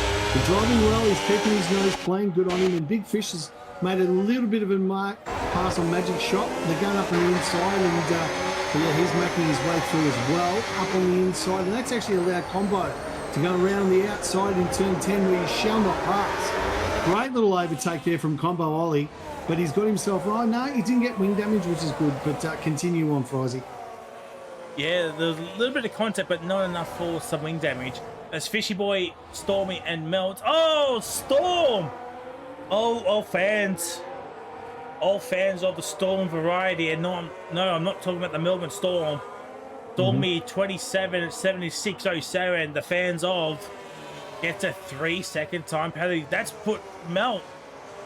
driving well, he's keeping his nose clean, good on him. And Big Fish has made a little bit of a pass on Magic Shot. They're going up on the inside, and yeah, he's making his way through as well, up on the inside. And that's actually allowed Combo to go around the outside in turn 10, where he shall not pass. Great little overtake there from Combo Ollie, but he's got himself, oh no, he didn't get wing damage, which is good, but continue on, Frizy. Yeah, there's a little bit of contact, but not enough for some wing damage. As Fishy Boy, Stormy, and Melt. Oh, Storm! All fans of the Storm variety. And no, I'm not talking about the Melbourne Storm. Stormy 27-7607. The fans of gets a 3-second time penalty. That's put Melt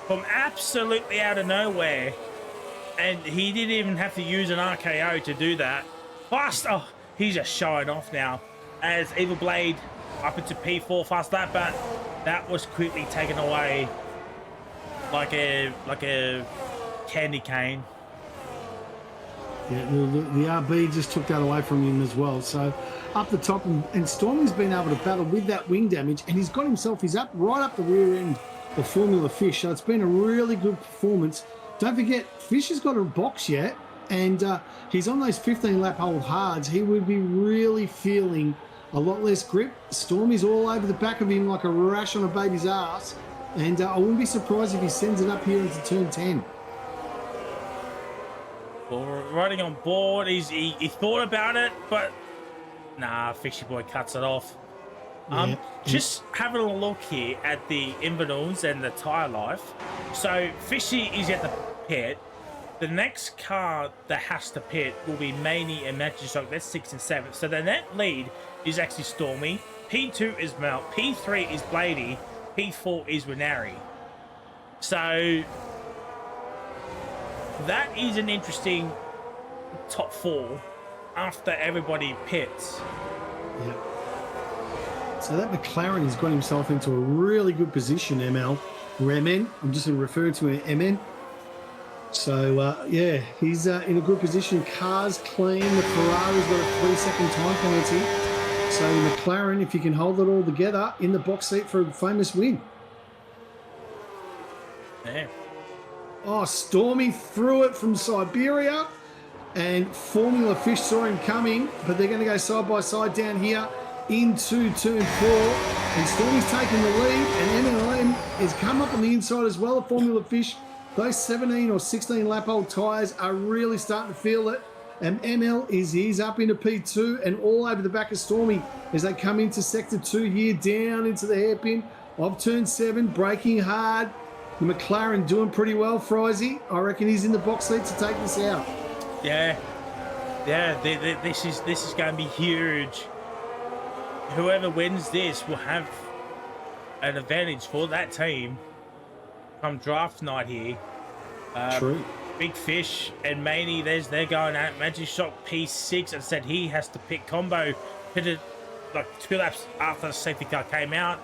from absolutely out of nowhere, and he didn't even have to use an RKO to do that. Fast, oh, he's just showing off now as Evil Blade up into P4 fast lap, but that was quickly taken away like a candy cane. Yeah, the RB just took that away from him as well. So up the top, and Stormy's been able to battle with that wing damage, and he's got himself, he's up right up the rear end of Formula Fish. So it's been a really good performance. Don't forget, Fish has got a box yet, and he's on those 15-lap hold hards. He would be really feeling a lot less grip. Stormy's all over the back of him like a rash on a baby's ass, and I wouldn't be surprised if he sends it up here into turn 10. Well, riding on board, he thought about it, but nah, Fishy Boy cuts it off. Yeah. Just having a look here at the invernals and the tyre life. So Fishy is at the pit. The next car that has to pit will be Maney and Magic Shock. That's 6th and 7th. So the net lead is actually Stormy. P2 is Melt. P3 is Blady. P4 is Renari. So that is an interesting top 4 after everybody pits. Yeah. So that McLaren has got himself into a really good position, MN. I'm just going to refer to it, MN. So, yeah, he's in a good position. Car's clean. The Ferrari's got a 3-second time penalty. So the McLaren, if you can hold it all together, in the box seat for a famous win. Yeah. Oh, Stormy threw it from Siberia, and Formula Fish saw him coming, but they're going to go side by side down here into turn 4, and Stormy's taking the lead, and MLM has come up on the inside as well of Formula Fish. Those 17 or 16 lap old tyres are really starting to feel it, and he's up into P2 and all over the back of Stormy as they come into sector 2 here, down into the hairpin of turn 7, braking hard. The McLaren doing pretty well, Frizy. I reckon he's in the box seat to take this out. Yeah, this is going to be huge. Whoever wins this will have an advantage for that team come draft night here. True. Big Fish and Maney, they're going at Magic Shot P6 and said he has to pick combo. Hit it like 2 laps after the safety car came out,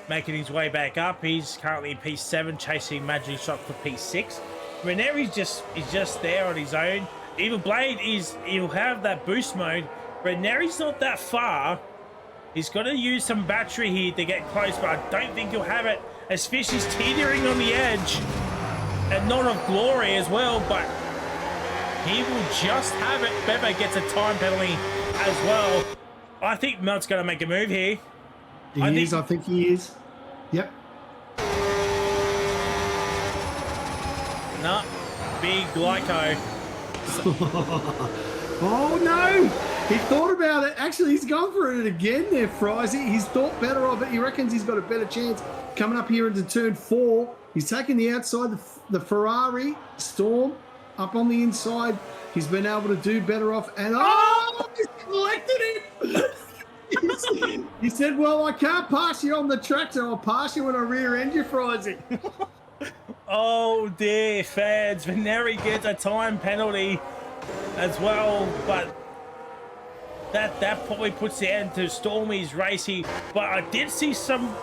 making his way back up. He's currently in P7, chasing Magic Shot for P6. Ranieri's just there on his own. Evil Blade he'll have that boost mode. Ranieri's not that far. He's got to use some battery here to get close, but I don't think he'll have it, as Fish is teetering on the edge. And not of glory as well, but he will just have it. Bebe gets a time penalty as well. I think Melt's going to make a move here. I think he is. Yep. No, big Glyco. Oh no! He thought about it. Actually, he's gone for it again there, Frizy. He's thought better of it. He reckons he's got a better chance coming up here into turn 4. He's taking the outside, the Ferrari, Storm, up on the inside. He's been able to do better off. And he's collected him! He said, well, I can't pass you on the tractor. I'll pass you when I rear end you, Frizy. Oh dear, fans. Veneri gets a time penalty as well, but that probably puts the end to Stormy's racing. But I did see some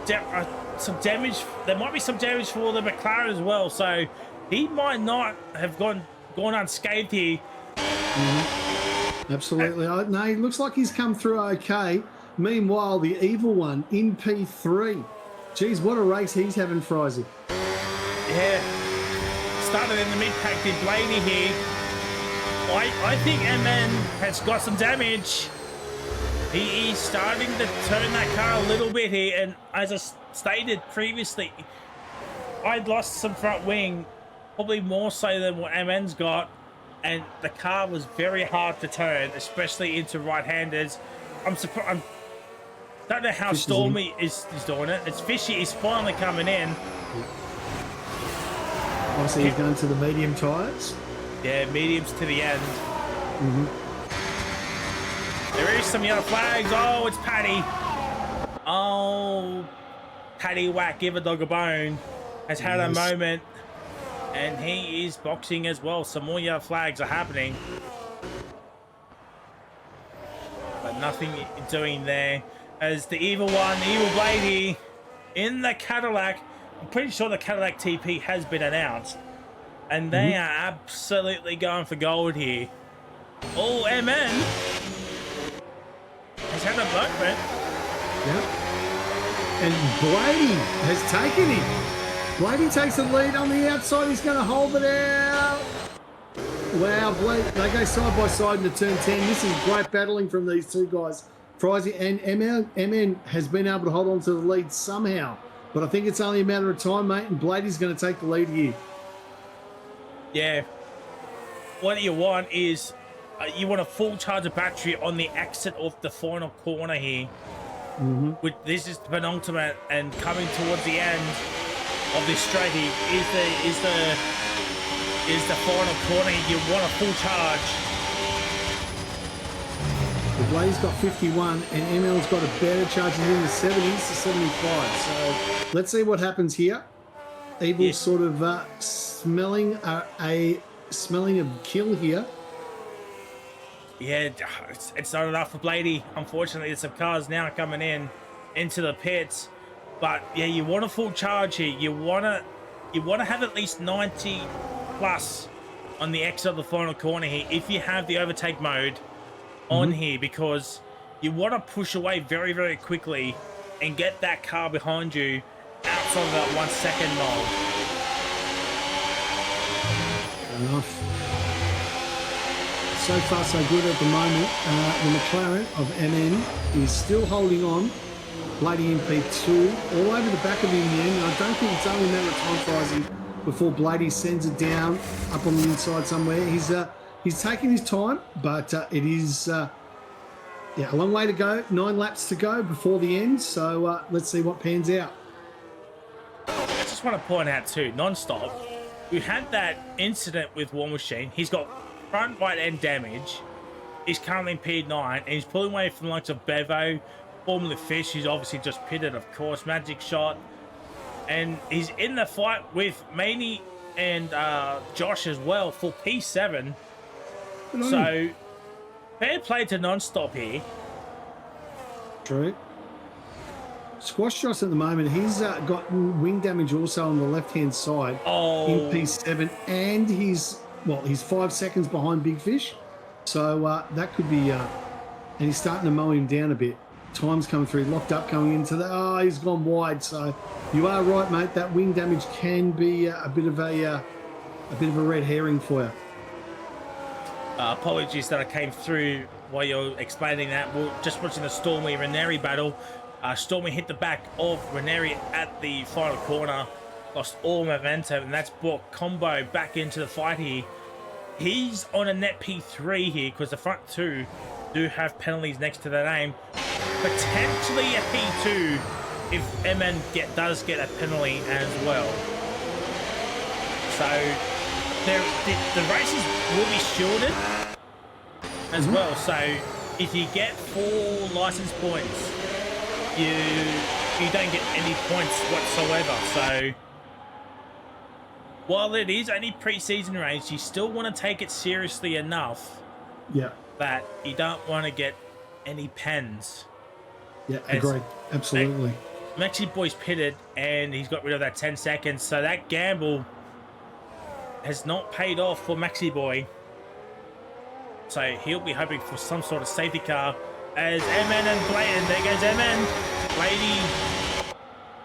damage. There might be some damage for the McLaren as well, so he might not have gone unscathed here. Absolutely. No, he looks like he's come through okay. Meanwhile, the evil one in P3. Geez, what a race he's having, Frizy. Yeah. Started in the mid-pack, did Blaney here. I think MN has got some damage. He's starting to turn that car a little bit here, and as I stated previously, I'd lost some front wing, probably more so than what MN's got, and the car was very hard to turn, especially into right-handers. I'm surprised. Don't know how Stormy is doing it. It's Fishy. He's finally coming in. Obviously, he's going to the medium tyres. Yeah, mediums to the end. There is some yellow flags. Oh, it's Paddy. Oh, Paddy Whack, give a dog a bone, has had a moment, and he is boxing as well. Some more yellow flags are happening, but nothing doing there. As the evil Blady in the Cadillac. I'm pretty sure the Cadillac TP has been announced, and they are absolutely going for gold here. Oh, MN has had a moment. Yep. And Blady has taken him. Blady takes the lead on the outside. He's going to hold it out. Wow, they go side by side into turn 10. This is great battling from these two guys. Frizy and MN has been able to hold on to the lead somehow. But I think it's only a matter of time, mate, and Blady's going to take the lead here. Yeah. What you want is you want a full charge of battery on the exit of the final corner here. This is the penultimate, and coming towards the end of this straight here is the final corner. You want a full charge. The Blady's got 51, and ML's got a better charge in the 70s to 75. So let's see what happens here. Evil's sort of smelling a kill here. Yeah, it's not enough for Blady. Unfortunately, there's some cars now coming into the pits. But yeah, you want a full charge here. You want to have at least 90 plus on the exit of the final corner here if you have the overtake mode on here, because you want to push away very, very quickly and get that car behind you outside of that 1 second mold. Enough. So far, so good at the moment. The McLaren of MN is still holding on. Bladey in P2, all over the back of him in the end. I don't think it's only a matter of time rising before Bladey sends it down up on the inside somewhere. He's taking his time, but it is a long way to go. 9 laps to go before the end. So let's see what pans out. I just want to point out too, non-stop, we had that incident with War Machine. He's got front right end damage. He's currently in P9 and he's pulling away from the likes of Bevo, Formula Fish, who's obviously just pitted, of course, Magic Shot. And he's in the fight with Maney and Josh as well for P7. So, fair play to non-stop here. True. Squash Josh at the moment, he's got wing damage also on the left-hand side in P7, and he's 5 seconds behind Big Fish. So that could be, and he's starting to mow him down a bit. Time's coming through, locked up coming into the, he's gone wide. So you are right, mate. That wing damage can be a bit of a red herring for you. Apologies that I came through while you're explaining that. We're just watching the Stormy Ranieri battle. Stormy hit the back of Ranieri at the final corner, lost all momentum, and that's brought Combo back into the fight here. He's on a net P3 here because the front two do have penalties next to their name. Potentially a P2 if MN does get a penalty as well. So the races will be shorted as well. So if you get 4 license points, you don't get any points whatsoever. So while it is only pre-season race, you still want to take it seriously enough that you don't want to get any pens. Yeah, agree. Absolutely. Maxi Boy's pitted and he's got rid of that 10 seconds. So that gamble has not paid off for Maxi Boy. So he'll be hoping for some sort of safety car as MN and Blayton. There goes MN. Bladey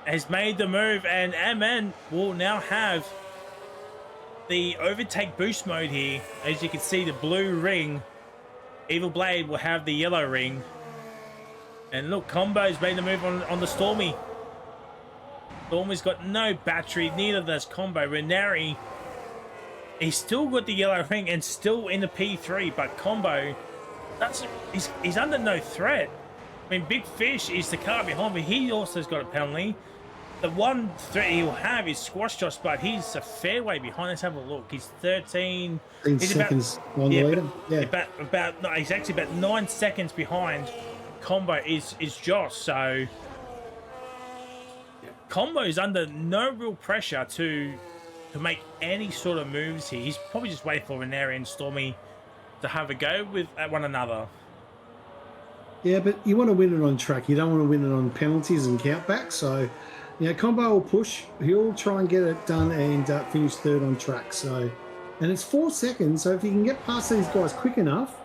has made the move and MN will now have the overtake boost mode here. As you can see, the blue ring. Evil Blade will have the yellow ring. And look, Combo's made the move on the Stormy. Stormy's got no battery, neither does Combo. Ranieri, he's still got the yellow ring and still in the P3, but Combo, he's under no threat. I mean, Big Fish is the car behind me. He also has got a penalty. The one threat he'll have is Squash Josh, but he's a fair way behind. Let's have a look. He's 13 seconds on the leader. No, he's actually about 9 seconds behind Combo is Josh. So Combo's under no real pressure to make any sort of moves here. He's probably just waiting for Ranieri and Stormy to have a go with one another. Yeah, but you want to win it on track. You don't want to win it on penalties and countbacks. So, Combo will push. He'll try and get it done and finish third on track. So, and it's 4 seconds. So if you can get past these guys quick enough,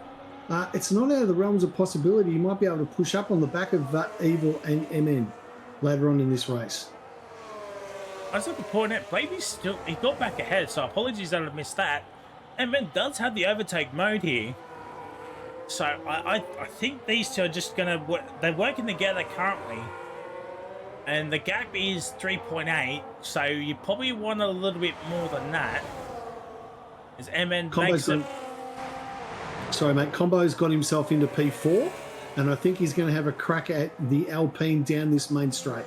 it's not out of the realms of possibility. You might be able to push up on the back of Evil and MN later on in this race. I was looking point out, Blady's he got back ahead, so apologies that I missed that. MN does have the overtake mode here. So I think these two are just going to work. They're working together currently. And the gap is 3.8, so you probably want a little bit more than that. As MN makes it. Sorry, mate. Combo's got himself into P4, and I think he's going to have a crack at the Alpine down this main straight.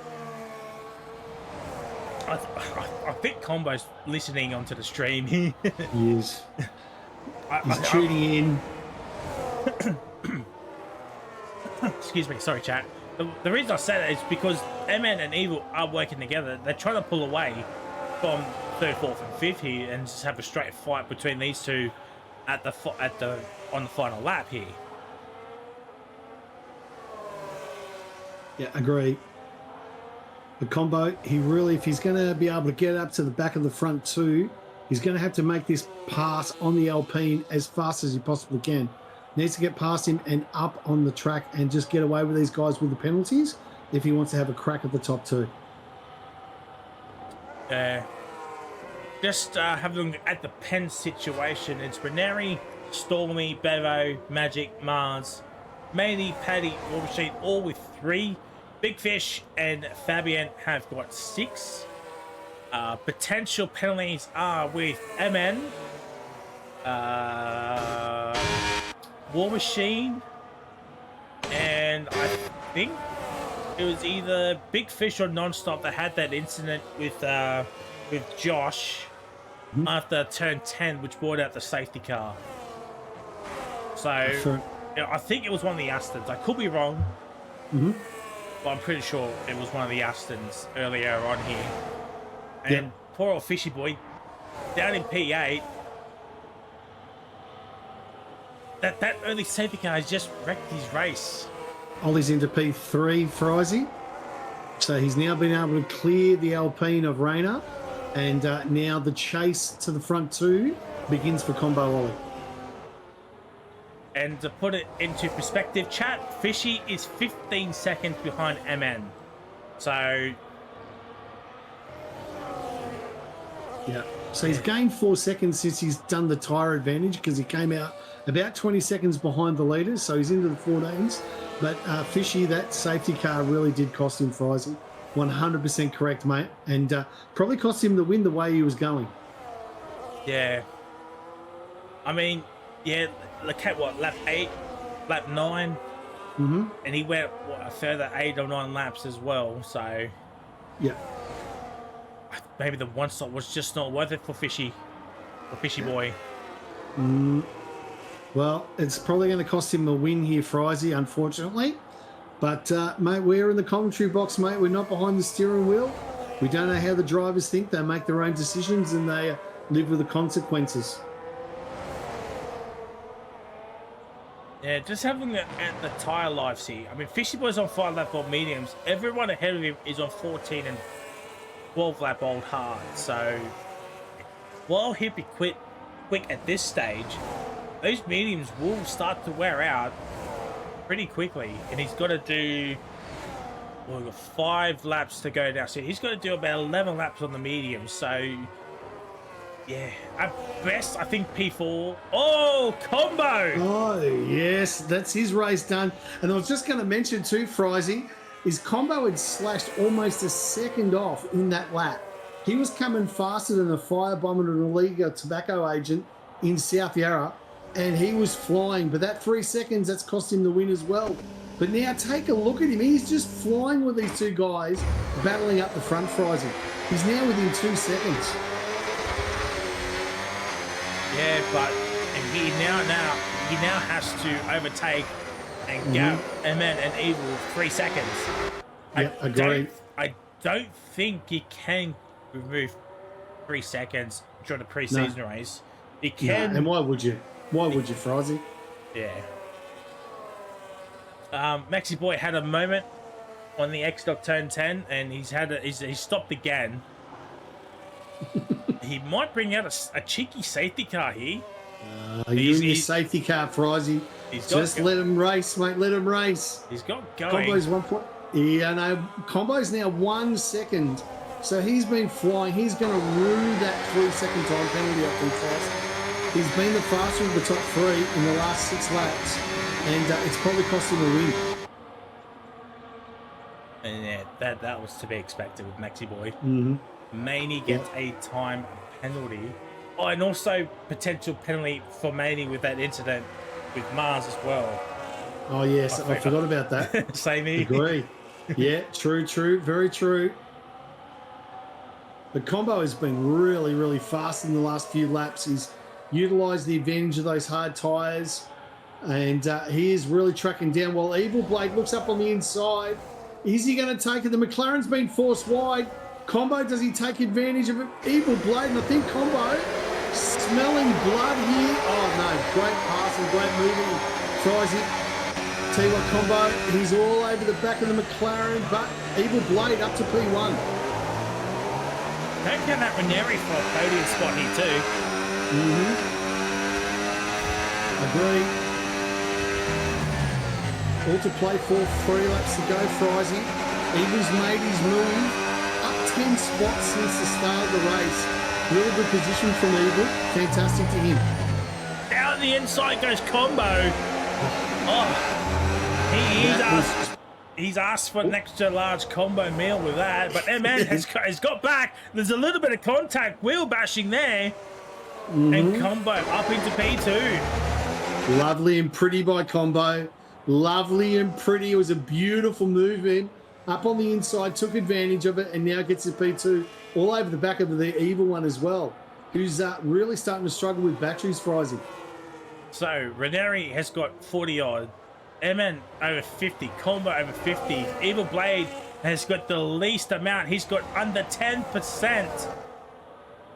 I think Combo's listening onto the stream. He is. He's tuning in. Excuse me. Sorry, chat. The reason I say that is because MN and Evil are working together. They're trying to pull away from 3rd, 4th, and 5th here, and just have a straight fight between these two on the final lap here. Yeah, agree. The Combo, if he's going to be able to get up to the back of the front two, he's going to have to make this pass on the Alpine as fast as he possibly can. Needs to get past him and up on the track and just get away with these guys with the penalties if he wants to have a crack at the top two. Just having a look at the pen situation. It's Ranieri, Stormy, Bevo, Magic, Mars, Maney, Paddy, War Machine, all with 3. Big Fish and Fabian have got 6. Potential penalties are with MN, War Machine, and I think it was either Big Fish or Nonstop that had that incident with Josh after turn 10, which brought out the safety car. So Sure. I think it was one of the Astons. I could be wrong, but I'm pretty sure it was one of the Astons earlier on here. And poor old Fishy Boy down in P8. That early safety car has just wrecked his race. Ollie's into P3 for Izzy. So he's now been able to clear the Alpine of Rayner. And now the chase to the front two begins for Combo Ollie. And to put it into perspective, chat, Fishy is 15 seconds behind MN. So... yeah. So he's gained 4 seconds since he's done the tyre advantage because he came out about 20 seconds behind the leaders. So he's into the 14s. But Fishy, that safety car really did cost him Frizy. 100% correct, mate. And probably cost him the win the way he was going. Yeah. I mean, yeah, look at what, lap 8, lap 9. And he went, what, a further 8 or 9 laps as well. So, yeah. Maybe the one stop was just not worth it for Fishy Boy. Well, it's probably going to cost him a win here, Frizy, unfortunately. But, mate, we're in the commentary box, mate. We're not behind the steering wheel. We don't know how the drivers think. They make their own decisions and they live with the consequences. Yeah, just having at the tyre lives here. I mean, Fishy Boy's on 5 lap old mediums. Everyone ahead of him is on 14 and 12 lap old hard. So, while he'll be quick at this stage, those mediums will start to wear out pretty quickly. And he's got to do, well, we've got 5 laps to go now. So he's got to do about 11 laps on the medium. So, yeah, at best, I think P4. Oh, Combo! Oh, yes, that's his race done. And I was just going to mention too, Frizy, his Combo had slashed almost a second off in that lap. He was coming faster than a firebomb and an illegal tobacco agent in South Yarra, and he was flying. But that 3 seconds, that's cost him the win as well. But now take a look at him. He's just flying with these two guys battling up the front, Frizy. He's now within 2 seconds. Yeah, but he now has to overtake and go MN and Evil 3 seconds. Yeah, agreed. I don't think he can remove 3 seconds during the preseason race. He can. No, and why would you? Why would you, Frizy? Yeah. Maxi Boy had a moment on the X-Dock turn 10, and he's stopped again. He might bring out a cheeky safety car here. He's in your safety car, Frizy. Just let him race, mate. Let him race. He's got going. Combo's 1 point. Yeah, no. Combo's now 1 second. So he's been flying. He's going to rue that 3 second time penalty up too fast. He's been the faster of the top 3 in the last 6 laps. And it's probably cost him a win. And yeah, that was to be expected with Maxi Boy. Maney gets a time penalty. Oh, and also potential penalty for Maney with that incident with Mars as well. Oh, yes. I forgot about that. Same here. Agree. Yeah, true. Very true. The Combo has been really, really fast in the last few laps. He's utilised the advantage of those hard tyres. And he is really tracking down while Evil Blade looks up on the inside. Is he going to take it? The McLaren's been forced wide. Combo, does he take advantage of it? Evil Blade, and I think Combo smelling blood here. Oh, no, great passing, great moving. Tries it. Tell you what, Combo, he's all over the back of the McLaren, but Evil Blade up to P1. Don't count that Ranieri for a podium spot here too. Agree. All to play for, 3 laps to go, Frizy. Eagles made his move, up 10 spots since the start of the race. Really good position from Eagle. Fantastic to him. Down the inside goes Combo. Oh, he's asked for an extra large combo meal with that, but MN has got back. There's a little bit of contact, wheel bashing there, and Combo up into P2. Lovely and pretty by Combo. Lovely and pretty. It was a beautiful move in. Up on the inside, took advantage of it, and now gets a P2 all over the back of the evil one as well, who's really starting to struggle with batteries, Frizy. So, Ranieri has got 40 odd. MN over 50, Combo over 50. Evil Blade has got the least amount. He's got under 10%.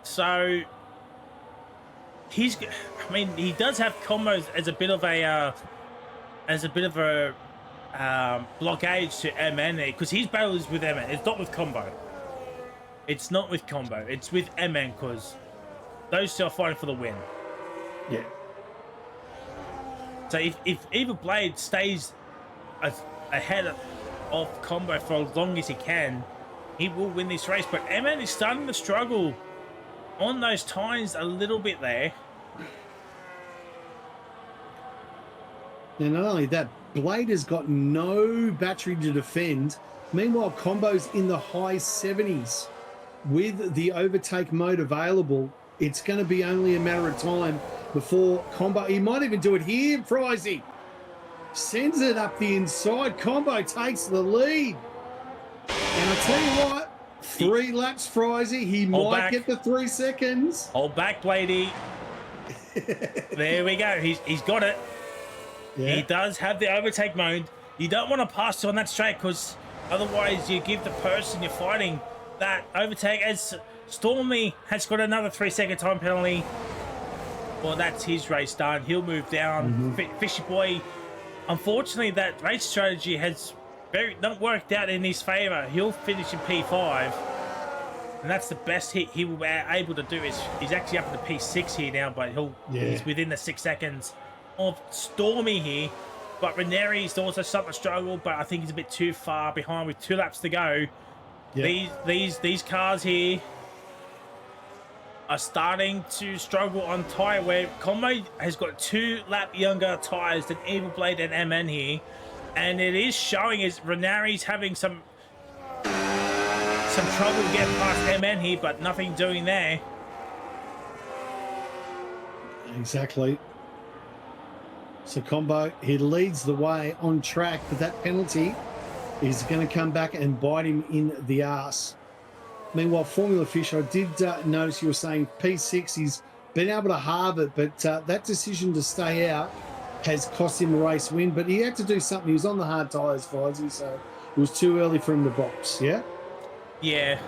So, he does have combos as a bit of a blockade to MN because his battle is with MN. It's not with Combo. It's not with Combo. It's with MN because those two are fighting for the win. Yeah. So if Evil Blade stays ahead of Combo for as long as he can, he will win this race. But MN is starting to struggle on those tires a little bit there. Now, not only that, Blade has got no battery to defend. Meanwhile, Combo's in the high 70s. With the overtake mode available, it's going to be only a matter of time before Combo... He might even do it here, Frizy. Sends it up the inside. Combo takes the lead. And I tell you what, 3 laps, Frizy. He might get the 3 seconds. Hold back, Bladey. There we go. He's got it. Yeah. He does have the overtake mode. You don't want to pass on that straight because otherwise you give the person you're fighting that overtake. As Stormy has got another 3-second time penalty. Well, that's his race done. He'll move down. Fishy Boy, unfortunately, that race strategy has not worked out in his favor. He'll finish in P5. And that's the best hit he will be able to do. He's actually up in the P6 here now, but he's within the 6 seconds of Stormy here. But Ranieri's also starting to struggle, but I think he's a bit too far behind with 2 laps to go. These cars here are starting to struggle on tyre wear. Combo has got 2 lap younger tyres than Evil Blade and MN here, and it is showing as Ranieri's having some trouble getting past MN here, but nothing doing there. Exactly. So Combo, he leads the way on track, but that penalty is going to come back and bite him in the arse. Meanwhile, Formula Fish, I did notice you were saying P6, he's been able to halve it, but that decision to stay out has cost him a race win, but he had to do something. He was on the hard tyres, Fozzie, so it was too early for him to box, yeah? Yeah.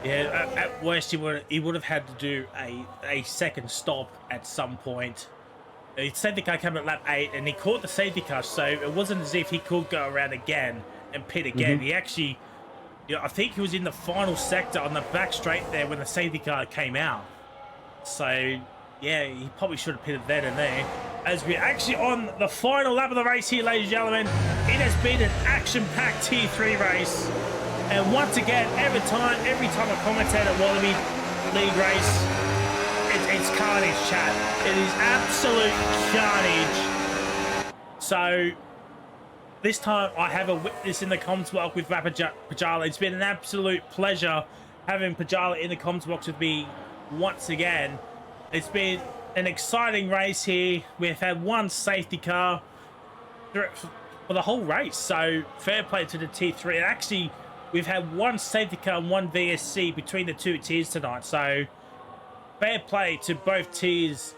At worst, he would have had to do a second stop at some point. The safety car came at lap 8, and he caught the safety car, so it wasn't as if he could go around again and pit again. He actually, I think he was in the final sector on the back straight there when the safety car came out. So, yeah, he probably should have pitted then and there. As we're actually on the final lap of the race here, ladies and gentlemen, it has been an action-packed T3 race. And once again, every time I commentate at Wallaby League race, it's carnage, chat. It is absolute carnage. So, this time I have a witness in the comms box with Pajala. It's been an absolute pleasure having Pajala in the comms box with me once again. It's been an exciting race here. We've had 1 safety car for the whole race. So, fair play to the T3. And actually, we've had 1 safety car and 1 VSC between the 2 tiers tonight. So, fair play to both tiers,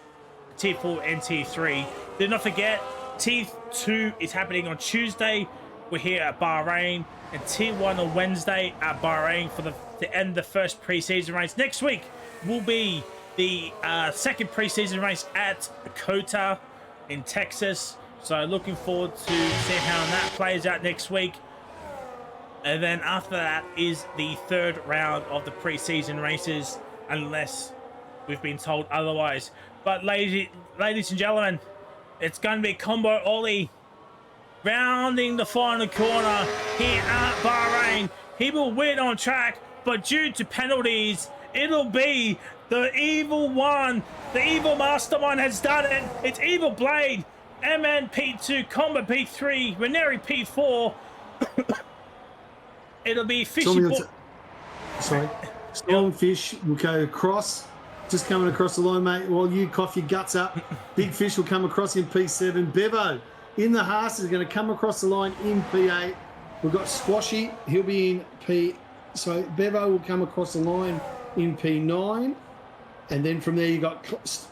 Tier 4 and Tier 3. Do not forget, Tier 2 is happening on Tuesday. We're here at Bahrain. And Tier 1 on Wednesday at Bahrain for to end the first preseason race. Next week will be the second preseason race at Kota in Texas. So looking forward to seeing how that plays out next week. And then after that is the 3rd round of the preseason races, unless we've been told otherwise. But ladies and gentlemen, it's going to be Combo Ollie rounding the final corner here at Bahrain. He will win on track, but due to penalties, it'll be the evil one. The evil mastermind has done it. It's Evil Blade, MN P2, Combat P3, Ranieri P4. It'll be Fishy Boy. Sorry. Stormfish will go across. Just coming across the line, mate. While you cough your guts up, Big Fish will come across in P7. Bevo in the Haas is going to come across the line in P8. We've got Squashy. He'll be in P. So Bevo will come across the line in P9. And then from there, you got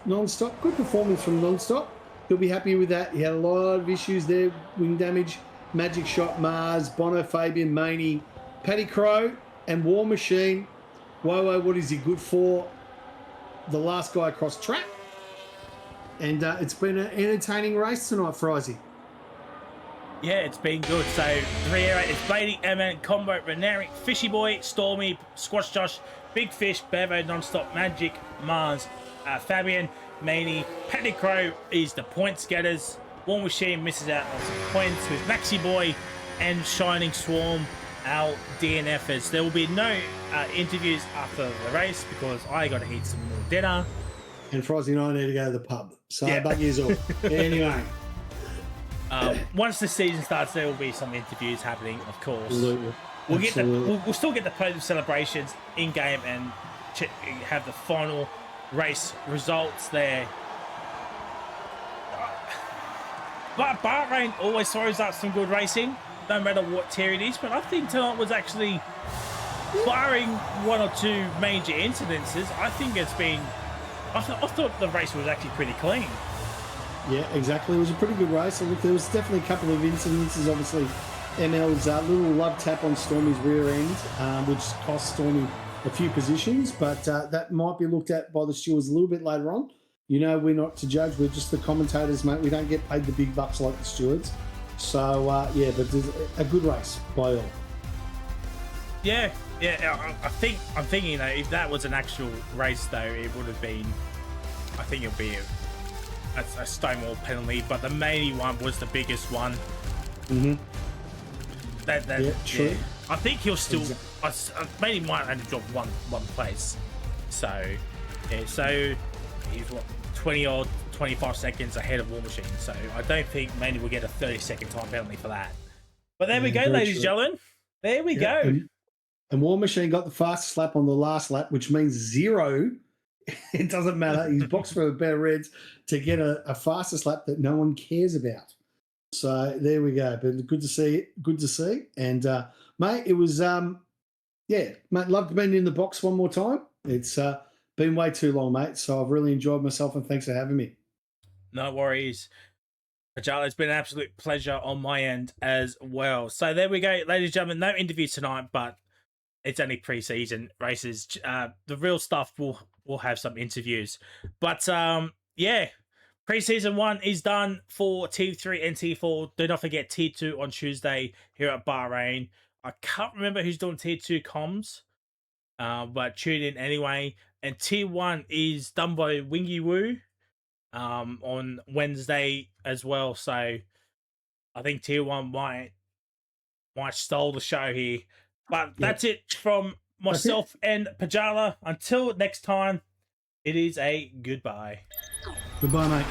Non-Stop. Good performance from Non-Stop. He'll be happy with that. He had a lot of issues there. Wing damage, Magic Shot, Mars, Bono, Fabian, Maney, Paddy Crow, and War Machine. Whoa, what is he good for? The last guy across track. And it's been an entertaining race tonight for Ozzy. Yeah, it's been good. So 3-8 is Blady, Evan, Combo, Ranieri, Fishy Boy, Stormy, Squash Josh, Big Fish, Bevo, Non-Stop, Magic, Mars, Fabian, Maney. Paddy Crow is the points getters. War Machine misses out on some points with Maxi Boy and Shining Swarm, our DNFers. There will be no interviews after the race because I got to eat some more dinner. And Frozzy and I need to go to the pub. So yeah. Buggy's all. Anyway. Once the season starts, there will be some interviews happening, of course. Absolutely. We'll still get the podium celebrations in game and have the final race results there. But Bahrain always throws up some good racing, no matter what tier it is. But I think tonight was actually, barring one or two major incidences, I think it's been. I thought the race was actually pretty clean. Yeah, exactly. It was a pretty good race. Look, there was definitely a couple of incidences. Obviously, ML's little love tap on Stormy's rear end, which cost Stormy a few positions, but that might be looked at by the stewards a little bit later on. You know, we're not to judge. We're just the commentators, mate. We don't get paid the big bucks like the stewards. So, yeah, but there's a good race by all. Yeah. I'm thinking that if that was an actual race, though, it would have been. I think it'll be a Stonewall penalty, but the main one was the biggest one. Mm-hmm. Yeah, true. Yeah. I think he'll still. Exactly. Maybe might only drop one place. So, yeah. So he's what 20 or 25 seconds ahead of War Machine. So I don't think Manny will get a 30-second time penalty for that. But there we go, ladies and gentlemen. There we go. And War Machine got the fastest lap on the last lap, which means 0. It doesn't matter. He's boxed for a better Reds to get a fastest lap that no one cares about. So there we go. But good to see it. Good to see. And, mate, it was, mate, loved being in the box one more time. It's been way too long, mate. So I've really enjoyed myself, and thanks for having me. No worries. Pajala, it's been an absolute pleasure on my end as well. So there we go, ladies and gentlemen. No interviews tonight, but it's only pre-season races. The real stuff will have some interviews. But yeah, pre-season 1 is done for T3 and T4. Do not forget T2 on Tuesday here at Bahrain. I can't remember who's doing T2 comms, but tune in anyway. And T1 is done by Wingy Woo on Wednesday as well. So I think T1 might stole the show here. But that's it from myself and Pajala. Until next time, it is a goodbye. Goodbye, mate.